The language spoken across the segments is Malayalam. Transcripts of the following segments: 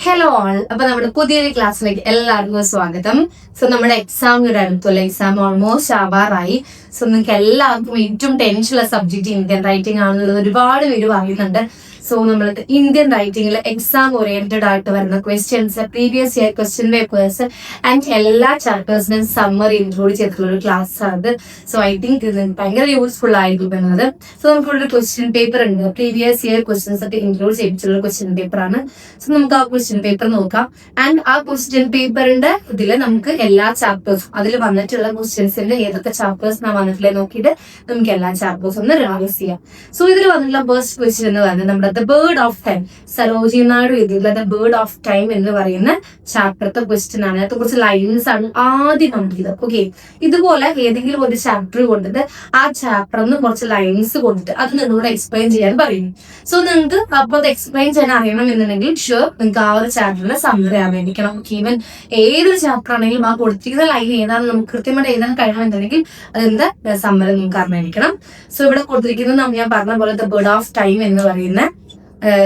Hello all. അപ്പൊ നമ്മുടെ പുതിയൊരു ക്ലാസ്സിലേക്ക് എല്ലാവർക്കും സ്വാഗതം. സോ നമ്മുടെ എക്സാം ഇവിടെ അടുത്തുള്ള എക്സാം ഓൾമോസ്റ്റ് ആവാറായി. സോ നിങ്ങൾക്ക് എല്ലാവർക്കും ഏറ്റവും ടെൻഷനുള്ള സബ്ജക്ട് ഇന്ത്യൻ റൈറ്റിംഗ് ആണെന്നുള്ളത് ഒരുപാട് പേര് പറയുന്നുണ്ട്. സോ നമ്മൾക്ക് ഇന്ത്യൻ റൈറ്റിംഗിൽ എക്സാം ഓറിയന്റഡ് ആയിട്ട് വരുന്ന questions, previous year question papers and എല്ലാ ചാപ്റ്റേഴ്സിനും സമ്മറി ഇൻക്ലൂഡ് ചെയ്തിട്ടുള്ള ഒരു ക്ലാസ് ആണ്. സോ ഐ തിങ്ക് ഇത് ഭയങ്കര യൂസ്ഫുൾ ആയിരിക്കും എന്നത്. സോ നമുക്കൊരു ക്വസ്റ്റ്യൻ പേപ്പർ ഉണ്ട്, പ്രീവിയസ് ഇയർ ക്വസ്റ്റ്യൻസ് ഒക്കെ ഇൻക്ലൂഡ് ചെയ്തിട്ടുള്ള ക്വസ്റ്റ്യൻ പേപ്പർ ആണ്. സോ നമുക്ക് ആ ക്വസ്റ്റ്യൻ പേപ്പർ നോക്കാം. ആൻഡ് ആ ക്വസ്റ്റ്യൻ പേപ്പറിന്റെ ഇതിൽ നമുക്ക് എല്ലാ ചാപ്റ്റേഴ്സും അതിൽ വന്നിട്ടുള്ള ക്വസ്റ്റ്യൻസിന്റെ ഏതൊക്കെ ചാപ്റ്റേഴ്സ് വന്നിട്ടില്ലേ നോക്കിയിട്ട് നമുക്ക് എല്ലാ ചാപ്റ്റേഴ്സും ഒന്ന് റിവൈസ് ചെയ്യാം. സോ ഇതിൽ വന്നിട്ടുള്ള ഫസ്റ്റ് ക്വസ്റ്റ്യൻ എന്ന് പറയുന്നത് നമ്മുടെ the Bird of time, Sarojini Naidu എഴുതിയിട്ടുള്ള ദ ബേർഡ് ഓഫ് ടൈം എന്ന് പറയുന്ന ചാപ്റ്ററത്തെ ക്വസ്റ്റ്യൻ ആണ്. അതിനകത്ത് കുറച്ച് ലൈൻസ് ആണ് ആദ്യം കണ്ടത്. ഓക്കെ, ഇതുപോലെ ഏതെങ്കിലും ഒരു ചാപ്റ്റർ കൊണ്ടിട്ട് ആ ചാപ്റ്ററിന് കുറച്ച് ലൈൻസ് കൊണ്ടിട്ട് അത് നിങ്ങളോട് എക്സ്പ്ലെയിൻ ചെയ്യാൻ പറയും. സോ നിങ്ങൾക്ക് അപ്പോൾ അത് എക്സ്പ്ലെയിൻ ചെയ്യാൻ അറിയണം എന്നുണ്ടെങ്കിൽ ഷുവർ നിങ്ങൾക്ക് ആ ഒരു ചാപ്റ്ററിന് സമ്മറി അറിഞ്ഞിരിക്കണം. ഈവൻ ഏതൊരു ചാപ്റ്റർ ആണെങ്കിലും ആ കൊടുത്തിരിക്കുന്ന ലൈൻ ഏതാണെന്ന് നമുക്ക് കൃത്യമായിട്ട് എഴുതാൻ കഴിയണമെന്നുണ്ടെങ്കിൽ അതിന്റെ സമ്മറി നിങ്ങൾക്ക് അറിഞ്ഞിരിക്കണം. സോ ഇവിടെ കൊടുത്തിരിക്കുന്നത് ഞാൻ പറഞ്ഞ പോലെ ദ ബേർഡ് ഓഫ് ടൈം എന്ന് പറയുന്ന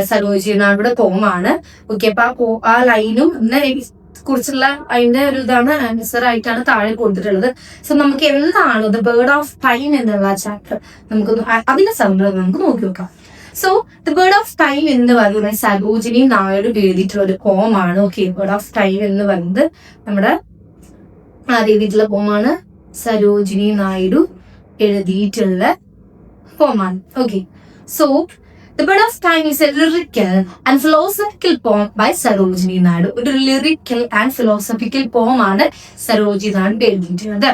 സരോജിനി നായിഡുയുടെ പോമാണ്. ഓക്കെ, അപ്പൊ ആ ലൈനും കുറിച്ചുള്ള അതിന്റെ ഒരു ഇതാണ് ആൻസർ ആയിട്ടാണ് താഴെ കൊടുത്തിട്ടുള്ളത്. സോ നമുക്ക് എന്താണ് ദ ബേർഡ് ഓഫ് ടൈം എന്നുള്ള ചാപ്റ്റർ നമുക്കൊന്ന് അതിന്റെ സമ്മറി നമുക്ക് നോക്കി നോക്കാം. So the Bird of time എന്ന് പറയുന്നത് സരോജിനി നായിഡു എഴുതിയിട്ടുള്ള ഒരു പോമാണ്. ഓക്കെ, ബേർഡ് ഓഫ് ടൈം എന്ന് പറയുന്നത് നമ്മുടെ എഴുതിയിട്ടുള്ള പോമാണ്, സരോജിനി നായിഡു എഴുതിയിട്ടുള്ള പോമാണ്. Okay, so The Bird of Time is a lyrical and philosophical poem by Sarojini Naidu. ഒരു lyrical and philosophical poem ആണ് സരോജിനി നായിഡു എഴുതിയിട്ടുള്ളത്.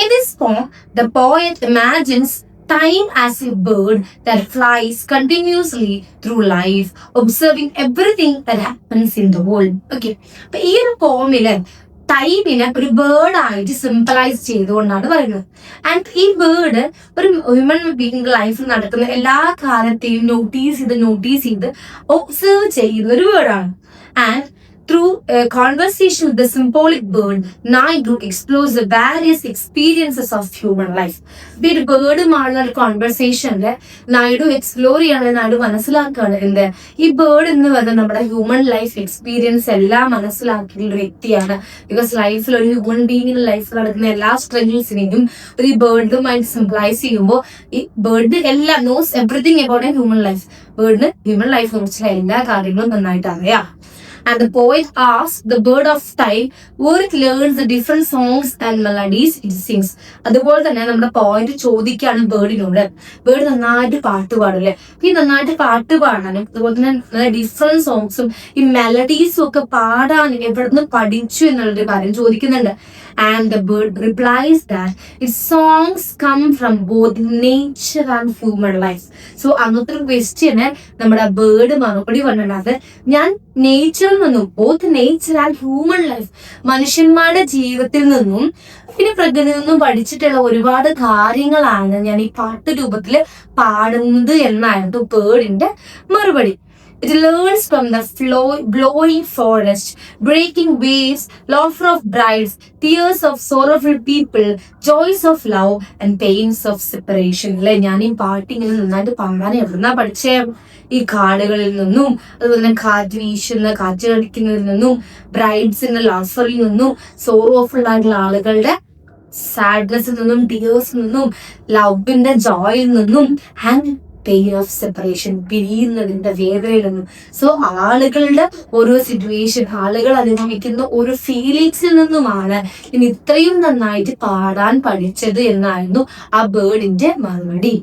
In this poem, the poet imagines time as a bird that flies continuously through life, observing everything that happens in the world. Okay, അപ്പൊ ഈ ഒരു പോമില് ടൈമിനെ ഒരു ബേർഡ് ആയിട്ട് സിംപലൈസ് ചെയ്തുകൊണ്ടാണ് പറയുന്നത്. ആൻഡ് ഈ ബേർഡ് ഒരു ഹ്യൂമൻ ബീയിങ് ലൈഫിൽ നടക്കുന്ന എല്ലാ കാര്യത്തെയും നോട്ടീസ് ചെയ്ത് ഒബ്സർവ് ചെയ്യുന്ന ഒരു ബേർഡാണ്. And through a conversation with the symbolic bird, Naidu explores the various experiences of human life. ഈ ബേർഡുമായുള്ള കോൺവെർസേഷനില് നായിഡു എക്സ്പ്ലോർ ചെയ്യാണ്, നായിഡു മനസ്സിലാക്കുകയാണ് എന്ത് ഈ ബേർഡ് എന്ന് പറയുന്നത് നമ്മുടെ ഹ്യൂമൻ ലൈഫ് എക്സ്പീരിയൻസ് എല്ലാം മനസ്സിലാക്കിയ ഒരു വ്യക്തിയാണ്. ബിക്കോസ് ലൈഫിൽ ഒരു ഹ്യൂമൻ ബീയിങ്ങിന്റെ ലൈഫിൽ നടക്കുന്ന എല്ലാ സ്ട്രഗിൾസിനെയും ഒരു ബേർഡുമായിട്ട് സിംപ്ലൈസ് ചെയ്യുമ്പോൾ ഈ ബേർഡ് എല്ലാം knows everything about a human life. ബേർഡിന് ഹ്യൂമൻ ലൈഫിനെ കുറിച്ചുള്ള എല്ലാ കാര്യങ്ങളും നന്നായിട്ട് അറിയാം. And the poet asks the bird of time where it learns the different songs and melodies it sings. അതുപോലെ തന്നെ നമ്മുടെ പോയിന്റ് ചോദിക്കുകയാണ് ബേർഡിനോട്, ബേർഡ് നന്നായിട്ട് പാട്ട് പാടില്ലേ, ഈ നന്നായിട്ട് പാട്ട് പാടാനും അതുപോലെ തന്നെ ഡിഫറെന്റ് സോങ്സും ഈ മെലഡീസും ഒക്കെ പാടാൻ എവിടുന്ന് പഠിച്ചു എന്നുള്ളൊരു കാര്യം ചോദിക്കുന്നുണ്ട്. And the bird replies that its songs come from both nature and human life. So അങ്ങനത്തെ ഒരു ക്വസ്റ്റ്യന് നമ്മുടെ ബേർഡ് മറുപടി പറഞ്ഞത് ഞാൻ നേച്ചറിൽ നിന്നും, both nature and human life, മനുഷ്യന്മാരുടെ ജീവിതത്തിൽ നിന്നും പിന്നെ പ്രകൃതിയിൽ നിന്നും പഠിച്ചിട്ടുള്ള ഒരുപാട് കാര്യങ്ങളാണ് ഞാൻ ഈ പാട്ട് രൂപത്തിൽ പാടുന്നത് എന്നായിരുന്നു ബേർഡിന്റെ മറുപടി. It learns from the blowing forest, breaking waves, laughter of brides, tears of sorrowful people, joys of love and pains of separation. അല്ലെ, ഞാൻ ഈ പാട്ട് ഇങ്ങനെ നന്നായിട്ട് പാടാൻ എവിടുന്നാ പഠിച്ചേ? ഈ കാടുകളിൽ നിന്നും, അതുപോലെ തന്നെ കാറ്റ് വീശുന്ന കാറ്റ് കളിക്കുന്നതിൽ നിന്നും, ബ്രൈഡ്സിന്റെ ലാഫറിൽ നിന്നും, സോറോഫുൾ ആയിട്ടുള്ള ആളുകളുടെ സാഡ്നെസ്സിൽ നിന്നും, ടിയേഴ്സിൽ നിന്നും, ലവിന്റെ ജോയിൽ നിന്നും, ആൻഡ് പെയിൻ ഓഫ് സെപ്പറേഷൻ, പിരിയുന്നതിന്റെ വേദനയിൽ നിന്നും. സോ ആളുകളുടെ ഓരോ സിറ്റുവേഷൻ, ആളുകൾ അനുഭവിക്കുന്ന ഓരോ ഫീലിങ്സിൽ നിന്നുമാണ് ഇനി ഇത്രയും നന്നായിട്ട് പാടാൻ പഠിച്ചത് എന്നായിരുന്നു ആ ബേർഡിന്റെ മറുപടി.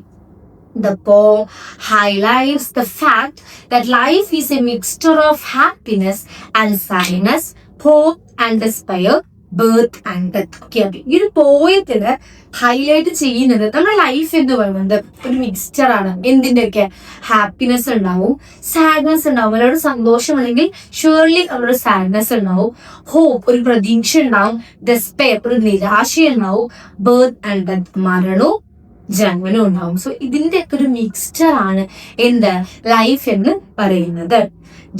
The poem highlights the fact that life is a mixture of happiness and sadness, hope and despair, birth and death. Okay, ഈ ഒരു പോയത്തില് ഹൈലൈറ്റ് ചെയ്യുന്നത് നമ്മുടെ ലൈഫ് എന്ന് പറയുന്നത് ഒരു മിക്സ്ചർ ആണ്. എന്തിൻ്റെയൊക്കെ? ഹാപ്പിനെസ് ഉണ്ടാവും, സാഡ്നെസ് ഉണ്ടാവും. അവരോട് സന്തോഷമാണെങ്കിൽ ഷുവർലി അവരുടെ സാഡ്നെസ് ഉണ്ടാവും, ഹോപ്പ് ഒരു പ്രതീക്ഷ ഉണ്ടാവും, ഡെസ്പെയർ ഒരു നിരാശ ഉണ്ടാവും, ബർത്ത് ആൻഡ് ഡെത്ത് മരണവും ജന്മനും ഉണ്ടാവും. സോ ഇതിന്റെ ഒക്കെ ഒരു മിക്സ്ചർ ആണ് എന്ത് ലൈഫ് എന്ന് പറയുന്നത്.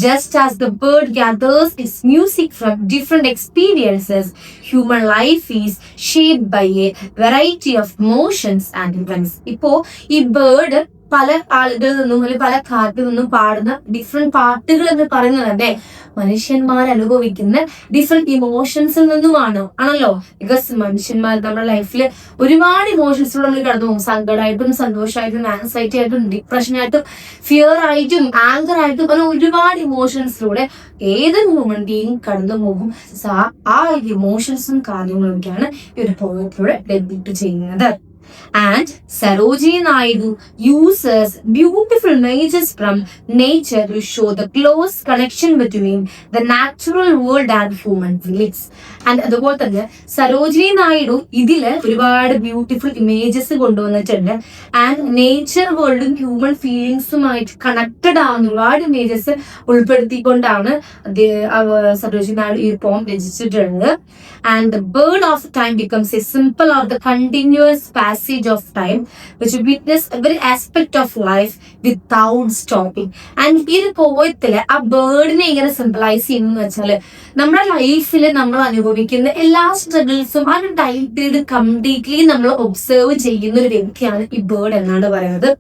Just as the bird gathers its music from different experiences, human life is shaped by a variety of emotions and events. ഇപ്പോ ഈ ബേർഡ് പല ആളുകളിൽ നിന്നും അല്ലെങ്കിൽ പല കാട്ടിൽ നിന്നും പാടുന്ന ഡിഫറെന്റ് പാട്ടുകൾ എന്ന് പറയുന്നത് തന്നെ മനുഷ്യന്മാർ അനുഭവിക്കുന്ന ഡിഫറെന്റ് ഇമോഷൻസിൽ നിന്നുമാണ് ആണല്ലോ. ബിക്കോസ് മനുഷ്യന്മാർ നമ്മുടെ ലൈഫിൽ ഒരുപാട് ഇമോഷൻസിലൂടെ നമ്മൾ കടന്നു പോകും. സങ്കടമായിട്ടും സന്തോഷമായിട്ടും ആൻസൈറ്റി ആയിട്ടും ഡിപ്രഷനായിട്ടും ഫിയർ ആയിട്ടും ആങ്കർ ആയിട്ടും അങ്ങനെ ഒരുപാട് ഇമോഷൻസിലൂടെ ഏത് ഹ്യൂമൻ ബീയിങ് കടന്നു പോകും. ആ ഇമോഷൻസും കാര്യങ്ങളൊക്കെയാണ് ഈ ഒരു പോയത്തിലൂടെ ഡെപിക്ട് ചെയ്യുന്നത്. And Sarojini Naidu uses beautiful images from nature to show the close connection between the natural world and human feelings. And അതുപോലെ തന്നെ സരോജിനി നായിഡു ഇതില് ഒരുപാട് ബ്യൂട്ടിഫുൾ ഇമേജസ് കൊണ്ടുവന്നിട്ടുണ്ട്. ആൻഡ് നേച്ചർ വേൾഡും ഹ്യൂമൻ ഫീലിങ്സുമായിട്ട് കണക്റ്റഡ് ആവുന്ന ഒരുപാട് ഇമേജസ് ഉൾപ്പെടുത്തിക്കൊണ്ടാണ് സരോജിനി നായിഡു ഈ പോം രചിച്ചിട്ടുള്ളത്. And the bird of time becomes a symbol of the continuous passage of time which witness every aspect of life without stopping. And ഈ ഒരു പോയത്തില് ആ ബേർഡിനെ എങ്ങനെ സിംബലൈസ് ചെയ്യുന്നു വെച്ചാല് നമ്മുടെ ലൈഫിൽ നമ്മൾ അനുഭവിക്കുന്ന എല്ലാ സ്ട്രഗിൾസും ആ ഒരു ടൈം പീരീഡ് കംപ്ലീറ്റ്ലി നമ്മൾ ഒബ്സർവ് ചെയ്യുന്ന ഒരു വ്യക്തിയാണ് ഈ ബേർഡ് എന്നാണ് പറയുന്നത്.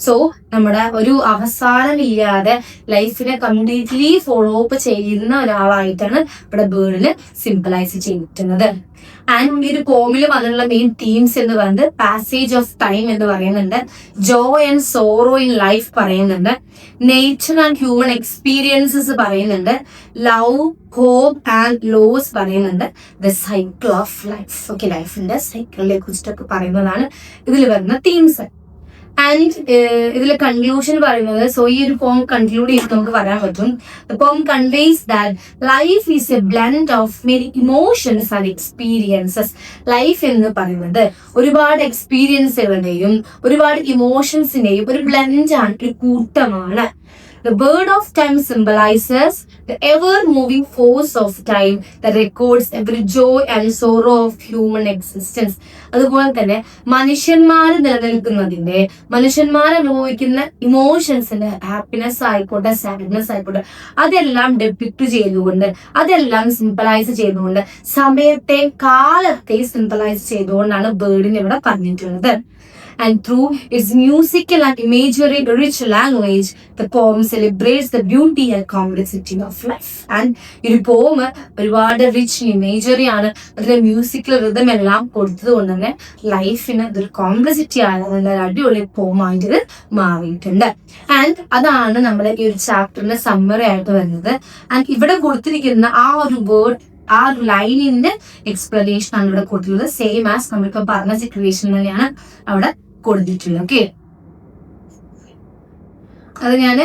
സോ നമ്മുടെ ഒരു അവസാനമില്ലാതെ ലൈഫിനെ കംപ്ലീറ്റ്ലി ഫോളോ അപ്പ് ചെയ്യുന്ന ഒരാളായിട്ടാണ് ഇവിടെ ബേർഡിന് സിംബലൈസ് ചെയ്തിട്ടുള്ളത്. ആൻഡ് ഈ ഒരു പോമിൽ വന്നിട്ടുള്ള മെയിൻ തീംസ് എന്ന് പറയുന്നത് പാസേജ് ഓഫ് ടൈം എന്ന് പറയുന്നുണ്ട്, joy and sorrow in life പറയുന്നുണ്ട്, നേച്ചർ ആൻഡ് ഹ്യൂമൻ എക്സ്പീരിയൻസസ് പറയുന്നുണ്ട്, ലവ് ഹോപ്പ് ആൻഡ് ലോസ് പറയുന്നുണ്ട്, the cycle of life. Okay, ലൈഫിന്റെ സൈക്കിളിനെ കുറിച്ചിട്ടൊക്കെ പറയുന്നതാണ് ഇതിൽ വരുന്ന തീംസ്. ആൻഡ് ഇതിലെ കൺക്ലൂഷൻ പറയുന്നത്, സോ ഈ ഒരു പോം കൺക്ലൂഡ് ചെയ്ത് നമുക്ക് പറയാൻ പറ്റും, the poem conveys that life is A blend of many emotions and experiences. Life എന്ന് പറയുന്നത് ഒരുപാട് എക്സ്പീരിയൻസുകളുടെയും ഒരുപാട് ഇമോഷൻസിന്റെയും ഒരു ബ്ലെൻഡാണ്, ഒരു കൂട്ടമാണ്. The bird of time symbolizes the ever-moving force of time that records every joy and sorrow of human existence. അതുപോലെ തന്നെ മനുഷ്യന്മാർ നിലനിൽക്കുന്നതിന്റെ, മനുഷ്യന്മാർ അനുഭവിക്കുന്ന ഇമോഷൻസിന്റെ, ഹാപ്പിനെസ് ആയിക്കോട്ടെ സാഡ്നെസ് ആയിക്കോട്ടെ, അതെല്ലാം ഡെപിക്ട് ചെയ്തുകൊണ്ട്, അതെല്ലാം സിംബലൈസ് ചെയ്തുകൊണ്ട്, സമയത്തെ കാലത്തെ സിംബലൈസ് ചെയ്തുകൊണ്ടാണ് ബേർഡിനെ ഇവിടെ പറഞ്ഞിട്ടുള്ളത്. And through its musical and imagery rich language, the poem celebrates the beauty and complexity of life. And ഈ പോം ഒരുപാട് റിച്ച് ഇമേജറി ആണ്, അതിലെ മ്യൂസിക്കൽ റിതം എല്ലാം കൊടുത്തത് കൊണ്ട് തന്നെ ലൈഫിന് ഇതൊരു കോംപ്ലക്സിറ്റി ആണ്, നല്ല അടിപൊളി പോമായിട്ട് മാറിയിട്ടുണ്ട്. ആൻഡ് അതാണ് നമ്മുടെ ഈ ഒരു ചാപ്റ്ററിന്റെ സമ്മറി ആയിട്ട് വരുന്നത്. ആൻഡ് ഇവിടെ കൊടുത്തിരിക്കുന്ന ആ ഒരു വേർഡ്, ആ ഒരു ലൈനിന്റെ എക്സ്പ്ലനേഷൻ ആണ് ഇവിടെ കൊടുത്തിട്ടുള്ളത്. സെയിം ആസ് നമ്മളിപ്പോ പറഞ്ഞ സിറ്റുവേഷൻ തന്നെയാണ് അവിടെ കൊടുത്തിട്ടുള്ളത്. ഓക്കെ, അത് ഞാൻ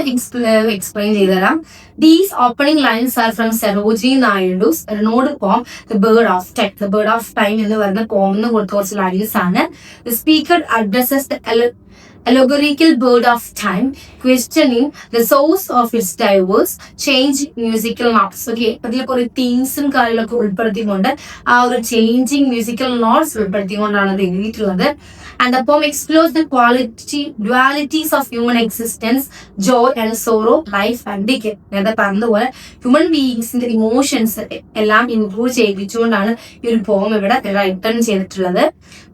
എക്സ്പ്ലെയിൻ ചെയ്തുതരാം. These opening lines are from Sarojini Naidu's renowned poem The Bird of Time. The Bird of Time എന്ന് പറയുന്ന പോം എന്ന് കൊടുത്ത കുറച്ച് ലൈൻസ് ആണ്. The speaker addresses the allegorical bird of time, questioning the source of its diverse change musical notes. Okay, അതിൽ കുറെ തീംസും കാര്യങ്ങളൊക്കെ ഉൾപ്പെടുത്തിക്കൊണ്ട് ആ ഒരു ചേഞ്ചിങ് മ്യൂസിക്കൽ നോട്ട്സ് ഉൾപ്പെടുത്തിക്കൊണ്ടാണ് അത് എഴുതിയിട്ടുള്ളത്. And the poem explores the dualities of human existence, joy and sorrow, life and decay. നേരത്തെ പറഞ്ഞതുപോലെ ഹ്യൂമൻ ബീയിങ്സിന്റെ ഇമോഷൻസ് എല്ലാം ഇൻക്ലൂഡ് ചെയ്യിച്ചുകൊണ്ടാണ് ഈ ഒരു പോം ഇവിടെ റൈറ്റൺ ചെയ്തിട്ടുള്ളത്.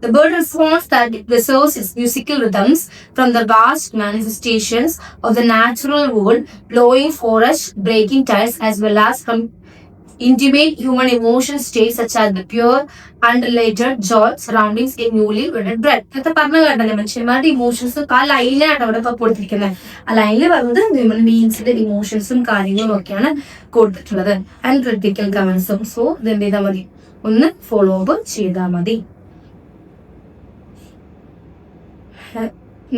The bird responds that it preserves its musical rhythms from the vast manifestations of the natural world, blowing forests, breaking tides, as well as from intimate human emotion states such as the pure unrelated joy surroundings a newly wedded bride. ഇതൊക്കെ പറഞ്ഞു കേട്ടല്ലേ, മനുഷ്യന്മാരുടെ ഇമോഷൻസ് ആ ലൈനാണ് അവിടെ ഇപ്പൊ കൊടുത്തിരിക്കുന്നത്. ആ ലൈനിൽ പറയുന്നത് ഹ്യൂമൻ ബീയിങ്സിന്റെ ഇമോഷൻസും കാര്യങ്ങളും ഒക്കെയാണ് കൊടുത്തിട്ടുള്ളത്. And critical കമന്റ്സും. സോ ഇത് എന്ത് ചെയ്താൽ മതി, ഒന്ന് ഫോളോ അപ്പ് ചെയ്താൽ മതി.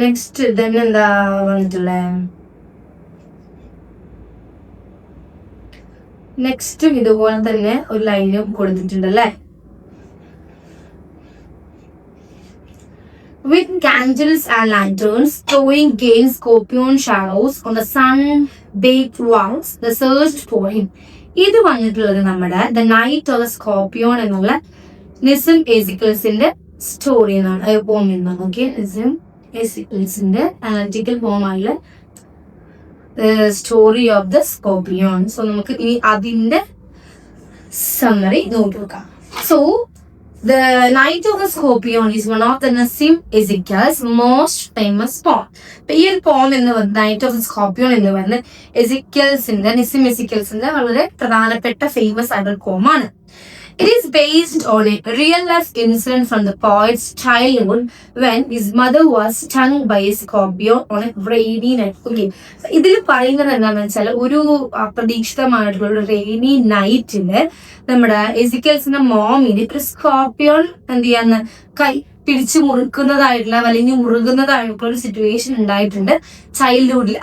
നെക്സ്റ്റ് തന്നെ എന്താ വന്നിട്ടുള്ളേ, നെക്സ്റ്റും ഇതുപോലെ തന്നെ ഒരു ലൈനും കൊടുത്തിട്ടുണ്ടല്ലേ. With candles and lanterns throwing gay scorpion shadows on the sun-baked walls, the search for him. ഇത് വന്നിട്ടുള്ളത് നമ്മുടെ the Night of the Scorpion എന്നുള്ള നിസിം എസിക്കിൾസിന്റെ സ്റ്റോറി എന്നാണ്, പോം എന്നാണ്. ഓക്കെ, നിസിം എസിക്കിൾസിന്റെ അനാലിറ്റിക്കൽ പോമായുള്ള story of the Scorpion. So നമുക്ക് ഇനി അതിന്റെ സമ്മറി നോക്കി നോക്കാം. So The Night of the Scorpion is one of the Nassim Ezekiel's most famous poem. ഇപ്പൊ ഈ ഒരു പോം എന്ന് പറയുന്നത് നൈറ്റ് ഓഫ് ദ സ്കോർപ്പിയോൺ എന്ന് പറയുന്നത് നിസിം എസിക്കൽസിന്റെ വളരെ പ്രധാനപ്പെട്ട ഫേമസ് ആയിട്ടുള്ള പോമാണ്. It is based on a real life incident from the poet's childhood when his mother was stung by a scorpion on a rainy night. Okay, ഇതിൽ പറയുന്നത് എന്താണെന്ന് വെച്ചാൽ ഒരു അപ്രതീക്ഷിതമായിട്ടുള്ള ഒരു റെയിനി നൈറ്റില് നമ്മുടെ എസിക്കൽസിന്റെ മോമിന് ഒരു സ്കോർപ്പിയോൺ എന്ത് ചെയ്യാന്ന് കൈ പിടിച്ചു മുറുക്കുന്നതായിട്ടുള്ള വലിഞ്ഞു മുറുകുന്നതായിട്ടുള്ള ഒരു സിറ്റുവേഷൻ ഉണ്ടായിട്ടുണ്ട്